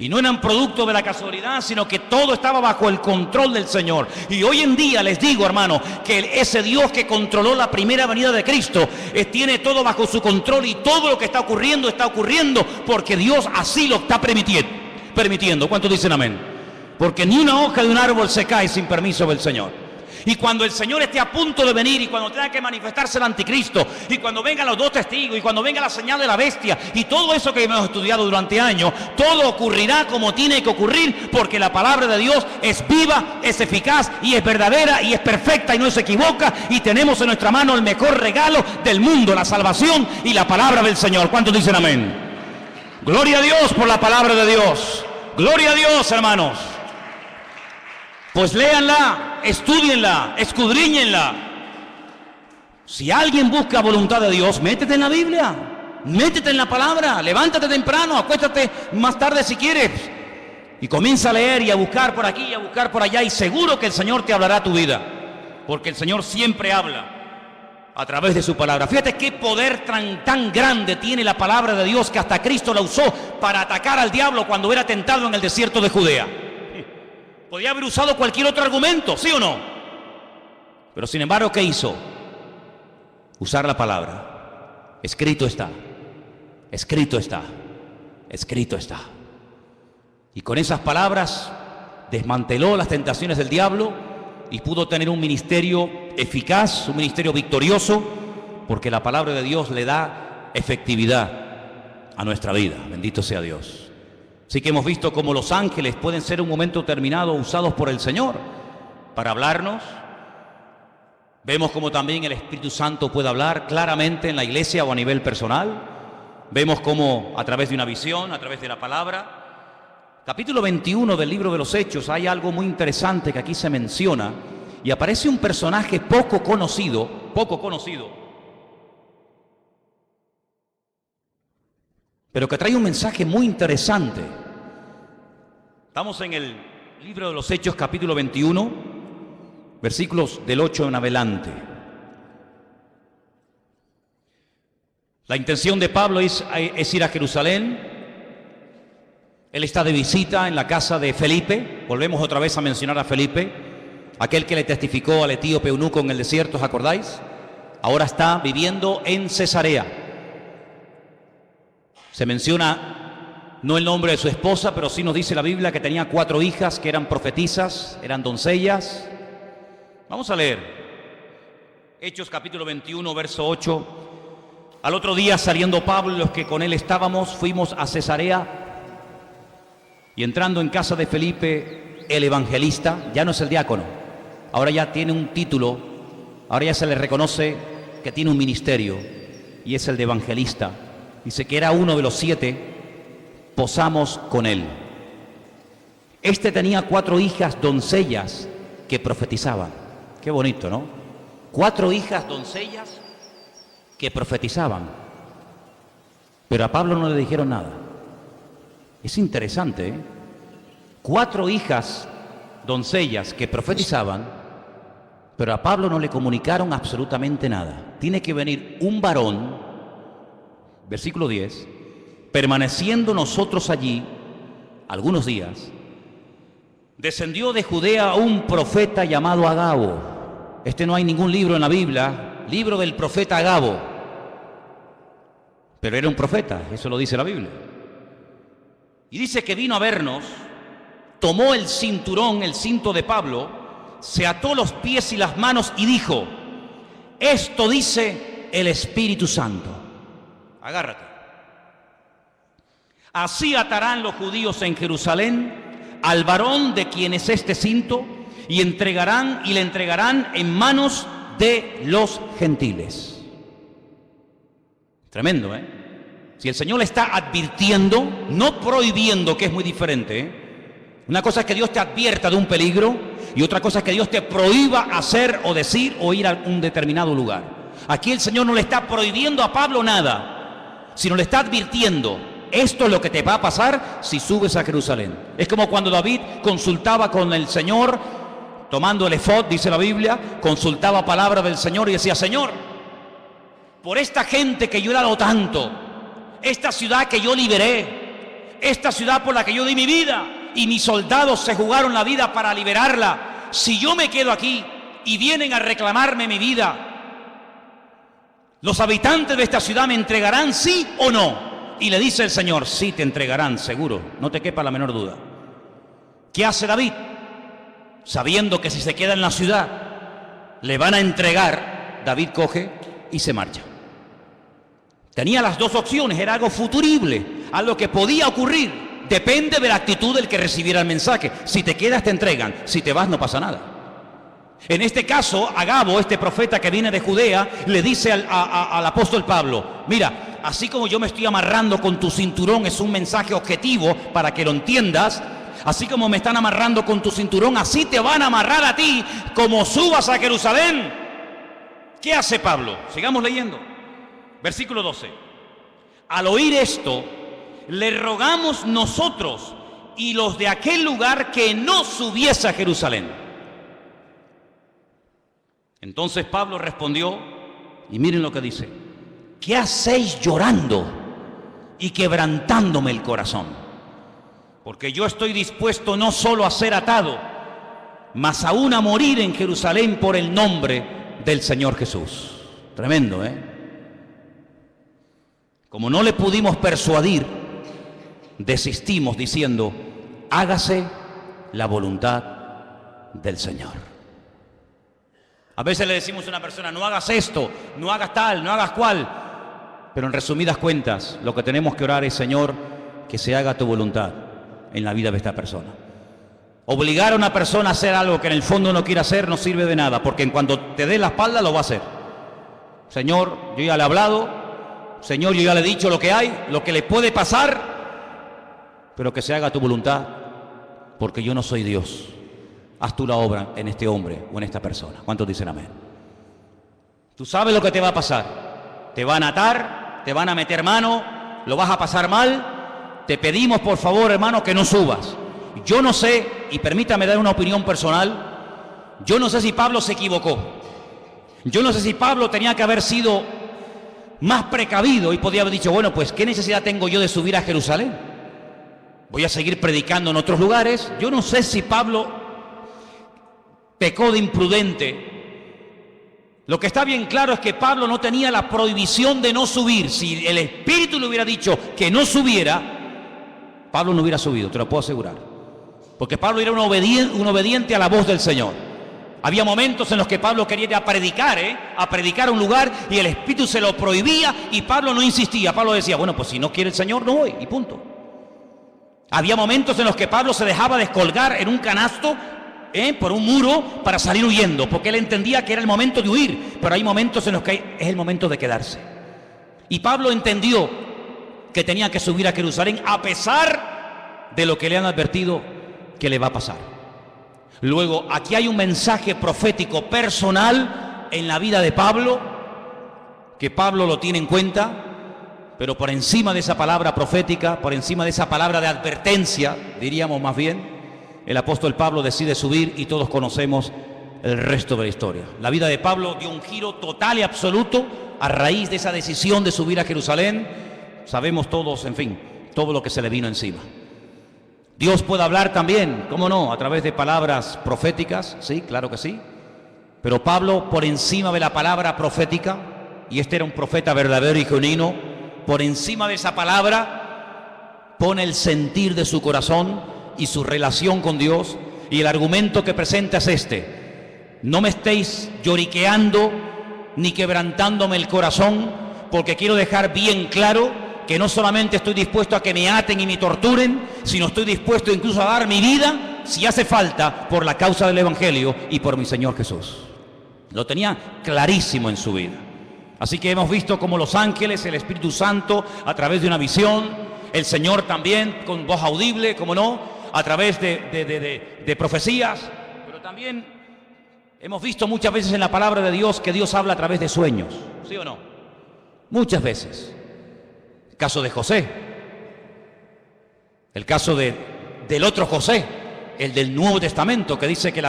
Y no eran producto de la casualidad, sino que todo estaba bajo el control del Señor. Y hoy en día les digo, hermano, que ese Dios que controló la primera venida de Cristo tiene todo bajo su control, y todo lo que está ocurriendo porque Dios así lo está permitiendo. ¿Cuántos dicen amén? Porque ni una hoja de un árbol se cae sin permiso del Señor. Y cuando el Señor esté a punto de venir, y cuando tenga que manifestarse el anticristo, y cuando vengan los dos testigos, y cuando venga la señal de la bestia, y todo eso que hemos estudiado durante años, todo ocurrirá como tiene que ocurrir, porque la palabra de Dios es viva, es eficaz, y es verdadera, y es perfecta, y no se equivoca, y tenemos en nuestra mano el mejor regalo del mundo, la salvación y la palabra del Señor. ¿Cuántos dicen amén? Gloria a Dios por la palabra de Dios. Gloria a Dios, hermanos. Pues léanla, estúdienla, escudriñenla. Si alguien busca voluntad de Dios, métete en la Biblia, métete en la palabra, levántate temprano, acuéstate más tarde si quieres, y comienza a leer y a buscar por aquí y a buscar por allá, y seguro que el Señor te hablará tu vida, porque el Señor siempre habla a través de su palabra. Fíjate qué poder tan grande tiene la palabra de Dios, que hasta Cristo la usó para atacar al diablo cuando era tentado en el desierto de Judea. Podía haber usado cualquier otro argumento, ¿sí o no? Pero sin embargo, ¿qué hizo? Usar la palabra. Escrito está, escrito está, escrito está. Y con esas palabras desmanteló las tentaciones del diablo y pudo tener un ministerio eficaz, un ministerio victorioso, porque la palabra de Dios le da efectividad a nuestra vida. Bendito sea Dios. Así que hemos visto cómo los ángeles pueden ser en un momento determinado usados por el Señor para hablarnos. Vemos como también el Espíritu Santo puede hablar claramente en la iglesia o a nivel personal. Vemos cómo a través de una visión, a través de la palabra. Capítulo 21 del libro de los Hechos, hay algo muy interesante que aquí se menciona y aparece un personaje poco conocido, pero que trae un mensaje muy interesante. Estamos en el libro de los Hechos, capítulo 21, versículos del 8 en adelante. La intención de Pablo es ir a Jerusalén. Él está de visita en la casa de Felipe. Volvemos otra vez a mencionar a Felipe, aquel que le testificó al etíope eunuco en el desierto, ¿os acordáis? Ahora está viviendo en Cesarea. Se menciona no el nombre de su esposa, pero sí nos dice la Biblia que tenía 4 hijas que eran profetisas, eran doncellas. Vamos a leer Hechos capítulo 21, verso 8. Al otro día, saliendo Pablo y los que con él estábamos, fuimos a Cesarea, y entrando en casa de Felipe, el evangelista, ya no es el diácono, ahora ya tiene un título, ahora ya se le reconoce que tiene un ministerio, y es el de evangelista. Dice que era uno de los 7, posamos con él. Este tenía 4 hijas doncellas que profetizaban. Qué bonito, ¿no? 4 hijas doncellas que profetizaban. Pero a Pablo no le dijeron nada. Es interesante, ¿eh? 4 hijas doncellas que profetizaban, pero a Pablo no le comunicaron absolutamente nada. Tiene que venir un varón, versículo 10, permaneciendo nosotros allí algunos días, descendió de Judea un profeta llamado Agabo. Este no hay ningún libro en la Biblia, libro del profeta Agabo, pero era un profeta, eso lo dice la Biblia. Y dice que vino a vernos, tomó el cinturón, el cinto de Pablo, se ató los pies y las manos y dijo: esto dice el Espíritu Santo. Agárrate. Así atarán los judíos en Jerusalén al varón de quien es este cinto, y le entregarán en manos de los gentiles. Tremendo, ¿eh? Si el Señor le está advirtiendo, no prohibiendo, que es muy diferente, ¿eh? Una cosa es que Dios te advierta de un peligro y otra cosa es que Dios te prohíba hacer o decir o ir a un determinado lugar. Aquí el Señor no le está prohibiendo a Pablo nada, sino le está advirtiendo: esto es lo que te va a pasar si subes a Jerusalén. Es como cuando David consultaba con el Señor, tomando el efod, dice la Biblia, consultaba palabra del Señor y decía: Señor, por esta gente que yo he dado tanto, esta ciudad que yo liberé, esta ciudad por la que yo di mi vida y mis soldados se jugaron la vida para liberarla, si yo me quedo aquí y vienen a reclamarme mi vida, ¿los habitantes de esta ciudad me entregarán, sí o no? Y le dice el Señor: sí, te entregarán, seguro, no te quepa la menor duda. ¿Qué hace David? Sabiendo que si se queda en la ciudad le van a entregar, David coge y se marcha. Tenía las 2 opciones, era algo futurible, algo que podía ocurrir. Depende de la actitud del que recibiera el mensaje. Si te quedas te entregan, si te vas no pasa nada. En este caso, Agabo, este profeta que viene de Judea, le dice al apóstol Pablo: mira, así como yo me estoy amarrando con tu cinturón, es un mensaje objetivo para que lo entiendas. Así como me están amarrando con tu cinturón, así te van a amarrar a ti como subas a Jerusalén. ¿Qué hace Pablo? Sigamos leyendo. Versículo 12. Al oír esto, le rogamos nosotros y los de aquel lugar que no subiese a Jerusalén. Entonces Pablo respondió, y miren lo que dice: ¿qué hacéis llorando y quebrantándome el corazón? Porque yo estoy dispuesto no solo a ser atado, mas aún a morir en Jerusalén por el nombre del Señor Jesús. Tremendo, ¿eh? Como no le pudimos persuadir, desistimos diciendo: hágase la voluntad del Señor. A veces le decimos a una persona: no hagas esto, no hagas tal, no hagas cual. Pero en resumidas cuentas, lo que tenemos que orar es: Señor, que se haga tu voluntad en la vida de esta persona. Obligar a una persona a hacer algo que en el fondo no quiere hacer no sirve de nada, porque en cuanto te dé la espalda lo va a hacer. Señor, yo ya le he hablado, Señor, yo ya le he dicho lo que hay, lo que le puede pasar, pero que se haga tu voluntad, porque yo no soy Dios. Haz tú la obra en este hombre o en esta persona. ¿Cuántos dicen amén? Tú sabes lo que te va a pasar. Te van a atar, te van a meter mano, lo vas a pasar mal. Te pedimos, por favor, hermano, que no subas. Yo no sé, y permítame dar una opinión personal, yo no sé si Pablo se equivocó. Yo no sé si Pablo tenía que haber sido más precavido y podía haber dicho, bueno, pues ¿qué necesidad tengo yo de subir a Jerusalén? Voy a seguir predicando en otros lugares. Yo no sé si Pablo pecó de imprudente. Lo que está bien claro es que Pablo no tenía la prohibición de no subir. Si el Espíritu le hubiera dicho que no subiera, Pablo no hubiera subido, te lo puedo asegurar. Porque Pablo era un obediente a la voz del Señor. Había momentos en los que Pablo quería ir a predicar a un lugar y el Espíritu se lo prohibía y Pablo no insistía. Pablo decía, bueno, pues si no quiere el Señor, no voy, y punto. Había momentos en los que Pablo se dejaba descolgar en un canasto por un muro para salir huyendo, porque él entendía que era el momento de huir, pero hay momentos en los que es el momento de quedarse. Y Pablo entendió que tenía que subir a Jerusalén a pesar de lo que le han advertido que le va a pasar. Luego, aquí hay un mensaje profético personal en la vida de Pablo, que Pablo lo tiene en cuenta, pero por encima de esa palabra profética, por encima de esa palabra de advertencia, diríamos más bien, el apóstol Pablo decide subir y todos conocemos el resto de la historia. La vida de Pablo dio un giro total y absoluto a raíz de esa decisión de subir a Jerusalén. Sabemos todos, en fin, todo lo que se le vino encima. Dios puede hablar también, ¿cómo no?, a través de palabras proféticas, sí, claro que sí. Pero Pablo, por encima de la palabra profética, y este era un profeta verdadero y genuino, por encima de esa palabra pone el sentir de su corazón y su relación con Dios, y el argumento que presenta es este: no me estéis lloriqueando ni quebrantándome el corazón, porque quiero dejar bien claro que no solamente estoy dispuesto a que me aten y me torturen, sino estoy dispuesto incluso a dar mi vida, si hace falta, por la causa del Evangelio y por mi Señor Jesús. Lo tenía clarísimo en su vida. Así que hemos visto como los ángeles, el Espíritu Santo, a través de una visión, el Señor también con voz audible, como no, a través de profecías, pero también hemos visto muchas veces en la palabra de Dios que Dios habla a través de sueños, ¿sí o no? Muchas veces. El caso de José, el caso del otro José, el del Nuevo Testamento, que dice que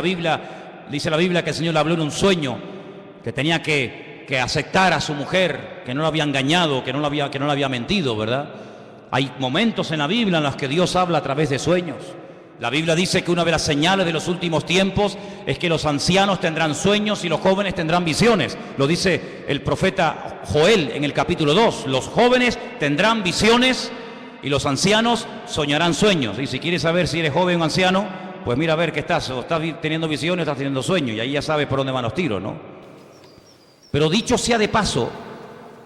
dice la Biblia que el Señor le habló en un sueño, que tenía que aceptar a su mujer, que no la había engañado, que no la había mentido, ¿verdad? Hay momentos en la Biblia en los que Dios habla a través de sueños. La Biblia dice que una de las señales de los últimos tiempos es que los ancianos tendrán sueños y los jóvenes tendrán visiones. Lo dice el profeta Joel en el capítulo 2. Los jóvenes tendrán visiones y los ancianos soñarán sueños. Y si quieres saber si eres joven o anciano, pues mira a ver qué estás. O estás teniendo visiones o estás teniendo sueños. Y ahí ya sabes por dónde van los tiros, ¿no? Pero dicho sea de paso,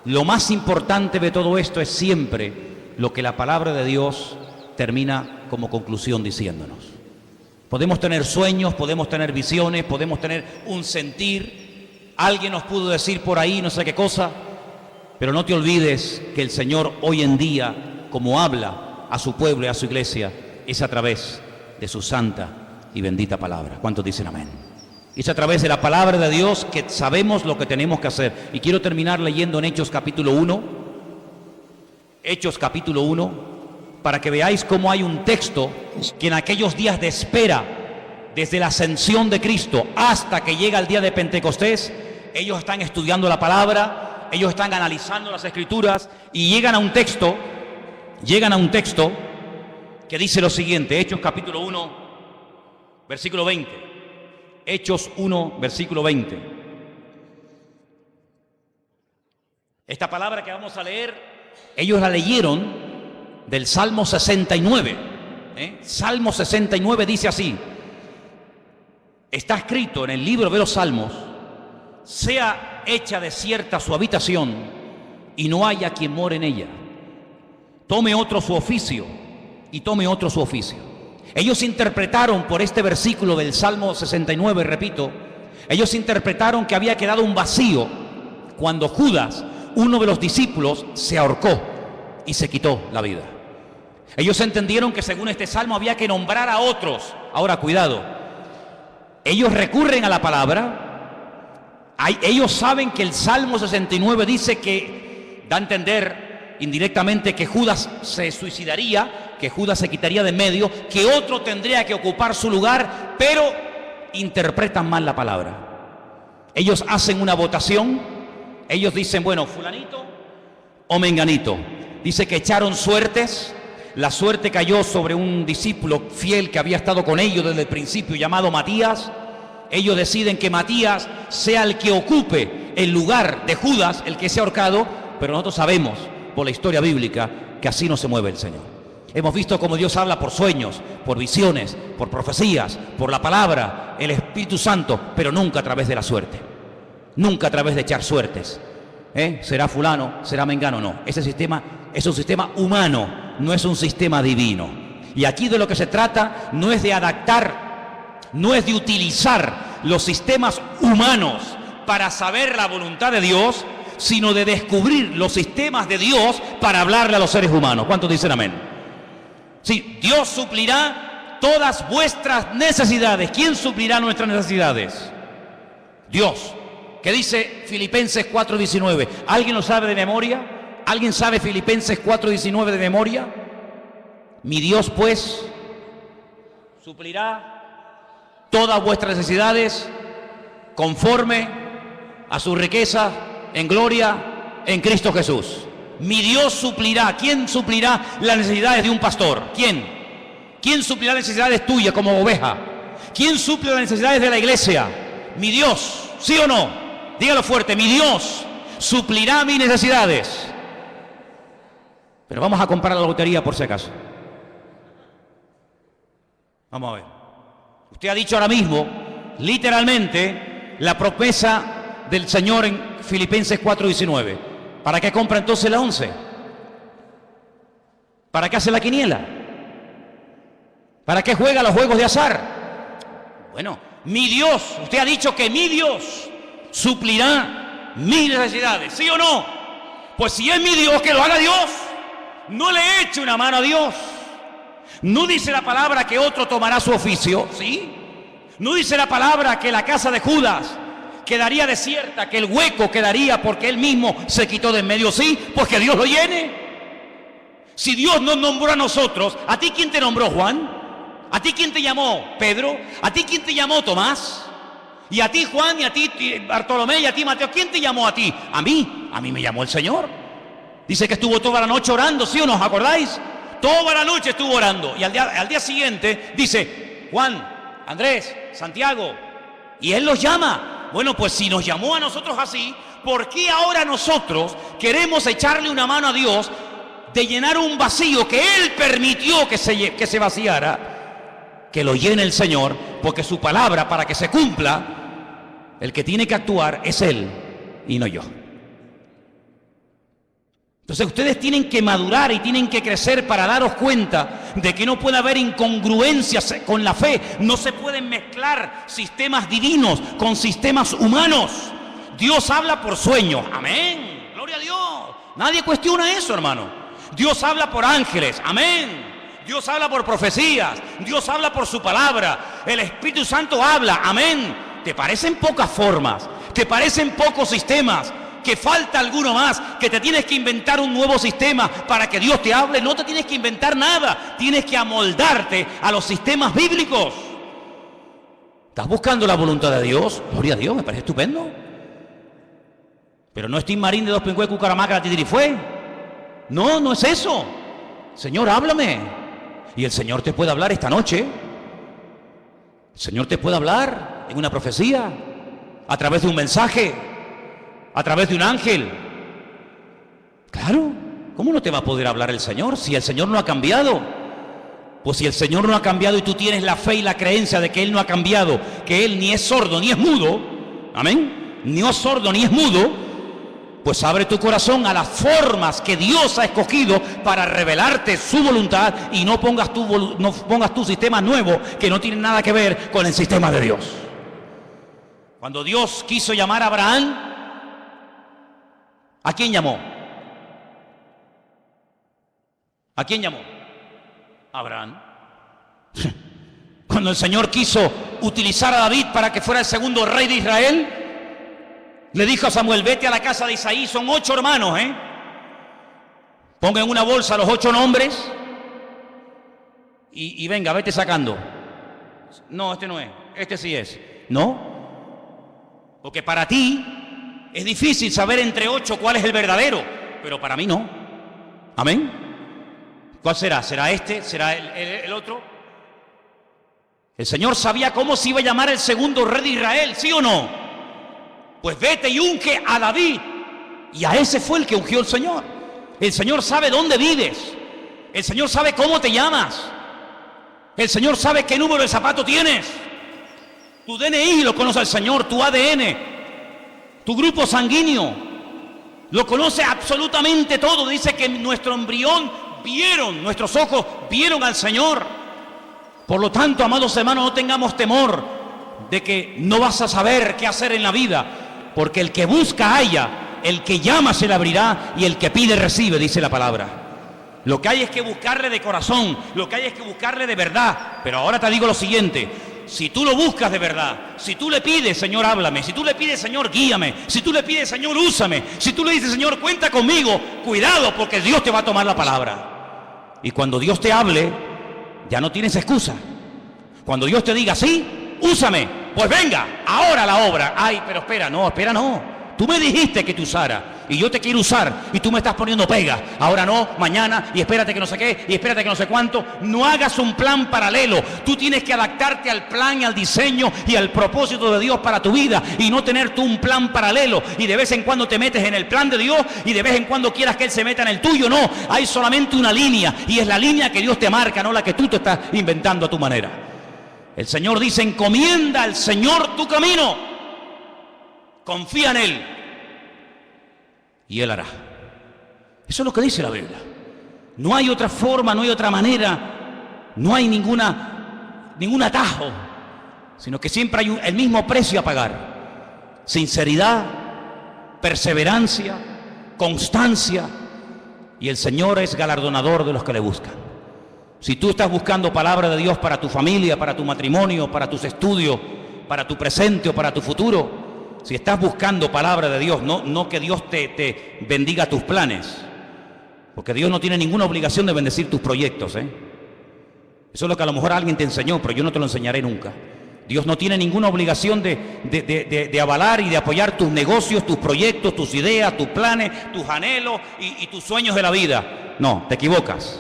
lo más importante de todo esto es siempre lo que la palabra de Dios termina como conclusión diciéndonos. Podemos tener sueños, podemos tener visiones, podemos tener un sentir. Alguien nos pudo decir por ahí no sé qué cosa, pero no te olvides que el Señor hoy en día, como habla a su pueblo y a su iglesia, es a través de su santa y bendita palabra. ¿Cuántos dicen amén? Es a través de la palabra de Dios que sabemos lo que tenemos que hacer. Y quiero terminar leyendo en Hechos capítulo 1. Hechos capítulo 1, para que veáis cómo hay un texto que en aquellos días de espera, desde la ascensión de Cristo hasta que llega el día de Pentecostés, ellos están estudiando la palabra, ellos están analizando las Escrituras y llegan a un texto que dice lo siguiente. Hechos capítulo 1, versículo 20. Hechos 1, versículo 20. Esta palabra que vamos a leer, ellos la leyeron del Salmo 69. Salmo 69 dice así: está escrito en el libro de los Salmos: sea hecha desierta su habitación y no haya quien more en ella. Tome otro su oficio y tome otro su oficio. Ellos interpretaron por este versículo del Salmo 69, repito, ellos interpretaron que había quedado un vacío cuando Judas, uno de los discípulos, se ahorcó y se quitó la vida. Ellos entendieron que según este salmo había que nombrar a otros. Ahora, cuidado, ellos recurren a la palabra, ellos saben que el Salmo 69 dice que, da a entender indirectamente que Judas se suicidaría, que Judas se quitaría de en medio, que otro tendría que ocupar su lugar, pero interpretan mal la palabra. Ellos hacen una votación, ellos dicen, bueno, fulanito o menganito. Dice que echaron suertes, la suerte cayó sobre un discípulo fiel que había estado con ellos desde el principio, llamado Matías. Ellos deciden que Matías sea el que ocupe el lugar de Judas, el que se ha ahorcado, pero nosotros sabemos por la historia bíblica que así no se mueve el Señor. Hemos visto cómo Dios habla por sueños, por visiones, por profecías, por la palabra, el Espíritu Santo, pero nunca a través de la suerte, nunca a través de echar suertes. Será fulano, será mengano, no. Ese sistema es un sistema humano, no es un sistema divino. Y aquí de lo que se trata no es de adaptar, no es de utilizar los sistemas humanos para saber la voluntad de Dios, sino de descubrir los sistemas de Dios para hablarle a los seres humanos. ¿Cuántos dicen amén? Sí, Dios suplirá todas vuestras necesidades. ¿Quién suplirá nuestras necesidades? Dios. ¿Qué dice Filipenses 4:19? ¿Alguien lo sabe de memoria? ¿Alguien sabe Filipenses 4:19 de memoria? Mi Dios, pues, suplirá todas vuestras necesidades conforme a su riqueza en gloria en Cristo Jesús. Mi Dios suplirá. ¿Quién suplirá las necesidades de un pastor? ¿Quién? ¿Quién suplirá las necesidades tuyas como oveja? ¿Quién suple las necesidades de la iglesia? Mi Dios. ¿Sí o no? Dígalo fuerte. Mi Dios suplirá mis necesidades. Pero vamos a comprar la lotería por si acaso. Vamos a ver. Usted ha dicho ahora mismo, literalmente, la promesa del Señor en Filipenses 4:19. ¿Para qué compra entonces la 11? ¿Para qué hace la quiniela? ¿Para qué juega los juegos de azar? Bueno, mi Dios, usted ha dicho que mi Dios suplirá mis necesidades, ¿sí o no? Pues si es mi Dios, que lo haga Dios. No le eche una mano a Dios. No dice la palabra que otro tomará su oficio, ¿sí? No dice la palabra que la casa de Judas quedaría desierta, que el hueco quedaría porque él mismo se quitó de en medio, sí, pues que Dios lo llene. Si Dios nos nombró a nosotros, ¿a ti quién te nombró, Juan? ¿A ti quién te llamó, Pedro? ¿A ti quién te llamó, Tomás? Y a ti, Juan, y a ti, Bartolomé, y a ti, Mateo, ¿quién te llamó a ti? A mí me llamó el Señor. Dice que estuvo toda la noche orando, ¿sí o no? ¿Os acordáis? Toda la noche estuvo orando. Y al día siguiente dice, Juan, Andrés, Santiago, y Él los llama. Bueno, pues si nos llamó a nosotros así, ¿por qué ahora nosotros queremos echarle una mano a Dios de llenar un vacío que Él permitió que se vaciara? Que lo llene el Señor, porque su palabra, para que se cumpla, el que tiene que actuar es Él y no yo. Entonces ustedes tienen que madurar y tienen que crecer para daros cuenta de que no puede haber incongruencias con la fe. No se pueden mezclar sistemas divinos con sistemas humanos. Dios habla por sueños. Amén. Gloria a Dios. Nadie cuestiona eso, hermano. Dios habla por ángeles. Amén. Dios habla por profecías. Dios habla por su palabra. El Espíritu Santo habla. Amén. ¿Te parecen pocas formas? ¿Te parecen pocos sistemas? ¿Que falta alguno más? ¿Que te tienes que inventar un nuevo sistema para que Dios te hable? No te tienes que inventar nada. Tienes que amoldarte a los sistemas bíblicos. ¿Estás buscando la voluntad de Dios? Gloria a Dios, me parece estupendo. Pero no es Tim Marín de Dos Pingües, Cucaramaca, Titirifue. No, no es eso. Señor, háblame. Y el Señor te puede hablar esta noche. El Señor te puede hablar en una profecía, a través de un mensaje, a través de un ángel. Claro, ¿cómo no te va a poder hablar el Señor si el Señor no ha cambiado? Pues si el Señor no ha cambiado y tú tienes la fe y la creencia de que Él no ha cambiado, que Él ni es sordo ni es mudo, amén, ni es sordo ni es mudo, Pues abre tu corazón a las formas que Dios ha escogido para revelarte su voluntad y no pongas tu sistema nuevo que no tiene nada que ver con el sistema de Dios. Cuando Dios quiso llamar a Abraham, ¿a quién llamó? ¿A quién llamó? A Abraham. Cuando el Señor quiso utilizar a David para que fuera el segundo rey de Israel, le dijo a Samuel: vete a la casa de Isaí, son 8 hermanos, ponga en una bolsa los 8 nombres y venga, vete sacando. No, este no es, este sí es. No, porque para ti es difícil saber entre 8 cuál es el verdadero, pero para mí no. Amén. ¿Cuál será? ¿Será este? ¿Será el otro? El Señor sabía cómo se iba a llamar el segundo rey de Israel, ¿sí o no? Pues vete y unge a David. Y a ese fue el que ungió el Señor. El Señor sabe dónde vives. El Señor sabe cómo te llamas. El Señor sabe qué número de zapato tienes. Tu DNI lo conoce el Señor, tu ADN, tu grupo sanguíneo. Lo conoce absolutamente todo. Dice que nuestro embrión nuestros ojos vieron al Señor. Por lo tanto, amados hermanos, no tengamos temor de que no vas a saber qué hacer en la vida. Porque el que busca halla, el que llama se le abrirá y el que pide recibe, dice la palabra. Lo que hay es que buscarle de corazón, lo que hay es que buscarle de verdad. Pero ahora te digo lo siguiente: si tú lo buscas de verdad, si tú le pides: Señor, háblame, si tú le pides: Señor, guíame, si tú le pides: Señor, úsame, si tú le dices: Señor, cuenta conmigo, cuidado, porque Dios te va a tomar la palabra. Y cuando Dios te hable, ya no tienes excusa. Cuando Dios te diga: sí, úsame, pues venga, ahora la obra. Ay, pero espera, no. Tú me dijiste que te usara y yo te quiero usar y tú me estás poniendo pega. Ahora no, mañana, y espérate que no sé qué, y espérate que no sé cuánto. No hagas un plan paralelo. Tú tienes que adaptarte al plan y al diseño y al propósito de Dios para tu vida, y no tener tú un plan paralelo y de vez en cuando te metes en el plan de Dios y de vez en cuando quieras que Él se meta en el tuyo. No, hay solamente una línea, y es la línea que Dios te marca, no la que tú te estás inventando a tu manera. El Señor dice: encomienda al Señor tu camino, confía en Él y Él hará. Eso es lo que dice la Biblia. No hay otra forma, no hay otra manera, no hay ningún atajo, sino que siempre hay el mismo precio a pagar: sinceridad, perseverancia, constancia, y el Señor es galardonador de los que le buscan. Si tú estás buscando palabra de Dios para tu familia, para tu matrimonio, para tus estudios, para tu presente o para tu futuro, si estás buscando palabra de Dios, no que Dios te bendiga tus planes, porque Dios no tiene ninguna obligación de bendecir tus proyectos, Eso es lo que a lo mejor alguien te enseñó, pero yo no te lo enseñaré nunca. Dios no tiene ninguna obligación de avalar y de apoyar tus negocios, tus proyectos, tus ideas, tus planes, tus anhelos y tus sueños de la vida. No, te equivocas.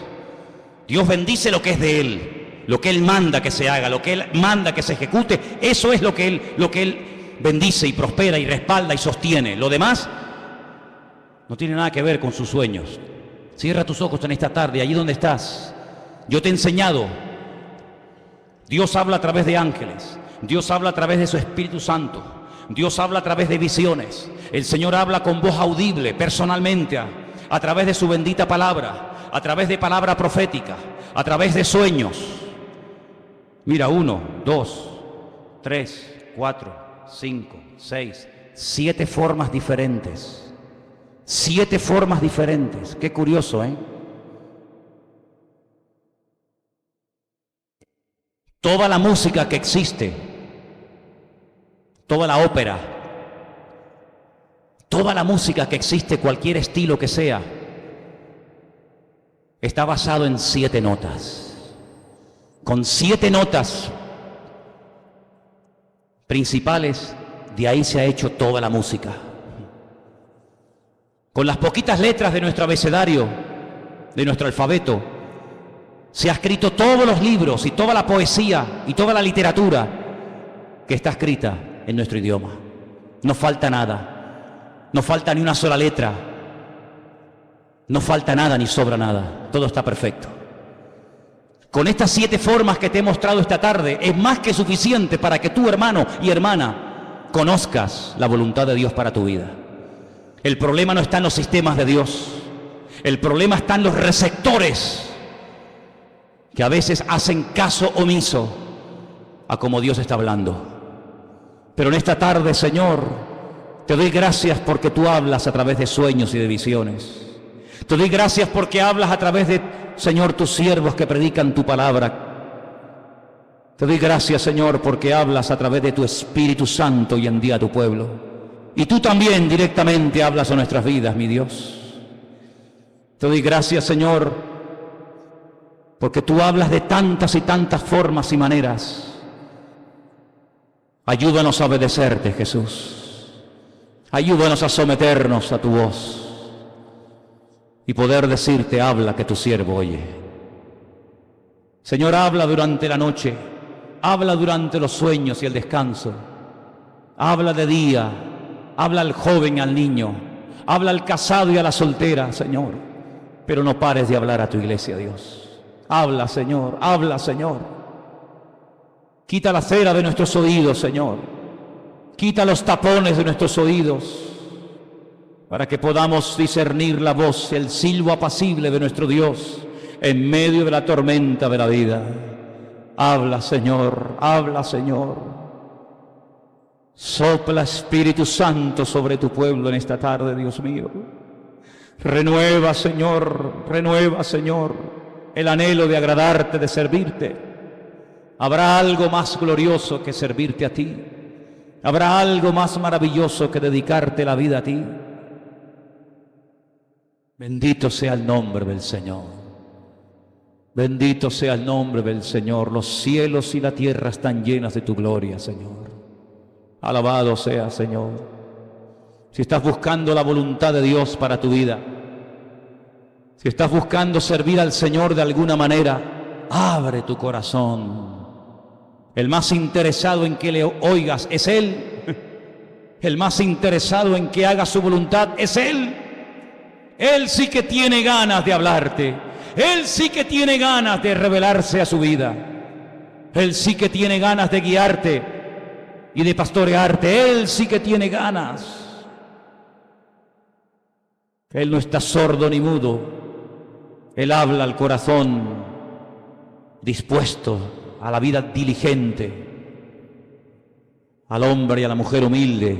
Dios bendice lo que es de Él, lo que Él manda que se haga, lo que Él manda que se ejecute. Eso es lo que Él bendice y prospera y respalda y sostiene. Lo demás no tiene nada que ver con sus sueños. Cierra tus ojos en esta tarde, allí donde estás. Yo te he enseñado. Dios habla a través de ángeles. Dios habla a través de su Espíritu Santo. Dios habla a través de visiones. El Señor habla con voz audible, personalmente, a través de su bendita palabra, a través de palabra profética, a través de sueños. Mira, 1, 2, 3, 4, 5, 6, 7 formas diferentes. 7 formas diferentes. Qué curioso, Toda la música que existe, toda la ópera, toda la música que existe, cualquier estilo que sea, está basado en 7 notas. Con 7 notas principales, de ahí se ha hecho toda la música. Con las poquitas letras de nuestro abecedario, de nuestro alfabeto, se ha escrito todos los libros y toda la poesía y toda la literatura que está escrita en nuestro idioma. No falta nada, no falta ni una sola letra, no falta nada ni sobra nada, todo está perfecto. Con estas 7 formas que te he mostrado esta tarde, es más que suficiente para que tú, hermano y hermana, conozcas la voluntad de Dios para tu vida. El problema no está en los sistemas de Dios. El problema está en los receptores que a veces hacen caso omiso a como Dios está hablando. Pero en esta tarde, Señor, te doy gracias porque tú hablas a través de sueños y de visiones. Te doy gracias porque hablas a través de, Señor, tus siervos que predican tu palabra. Te doy gracias, Señor, porque hablas a través de tu Espíritu Santo y en día a tu pueblo. Y tú también directamente hablas a nuestras vidas, mi Dios. Te doy gracias, Señor, porque tú hablas de tantas y tantas formas y maneras. Ayúdanos a obedecerte, Jesús. Ayúdanos a someternos a tu voz y poder decirte, habla, que tu siervo oye. Señor, habla durante la noche, habla durante los sueños y el descanso. Habla de día, habla al joven y al niño, habla al casado y a la soltera, Señor. Pero no pares de hablar a tu iglesia, Dios. Habla, Señor, habla, Señor. Quita la cera de nuestros oídos, Señor. Quita los tapones de nuestros oídos para que podamos discernir la voz, el silbo apacible de nuestro Dios en medio de la tormenta de la vida. Habla, Señor, habla, Señor. Sopla, Espíritu Santo, sobre tu pueblo en esta tarde, Dios mío. Renueva, Señor, el anhelo de agradarte, de servirte. Habrá algo más glorioso que servirte a ti. Habrá algo más maravilloso que dedicarte la vida a ti. Bendito sea el nombre del Señor. Bendito sea el nombre del Señor. Los cielos y la tierra están llenas de tu gloria, Señor. Alabado sea, Señor. Si estás buscando la voluntad de Dios para tu vida, si estás buscando servir al Señor de alguna manera, abre tu corazón. El más interesado en que le oigas es Él. El más interesado en que hagas su voluntad es Él. Él sí que tiene ganas de hablarte. Él sí que tiene ganas de revelarse a su vida. Él sí que tiene ganas de guiarte y de pastorearte. Él sí que tiene ganas. Él no está sordo ni mudo. Él habla al corazón dispuesto a la vida diligente, al hombre y a la mujer humilde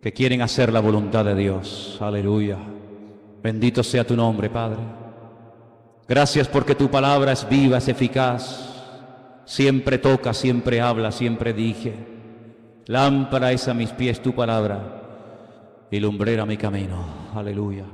que quieren hacer la voluntad de Dios. Aleluya. Bendito sea tu nombre, Padre. Gracias porque tu palabra es viva, es eficaz. Siempre toca, siempre habla, siempre dirige. Lámpara es a mis pies tu palabra y lumbrera mi camino. Aleluya.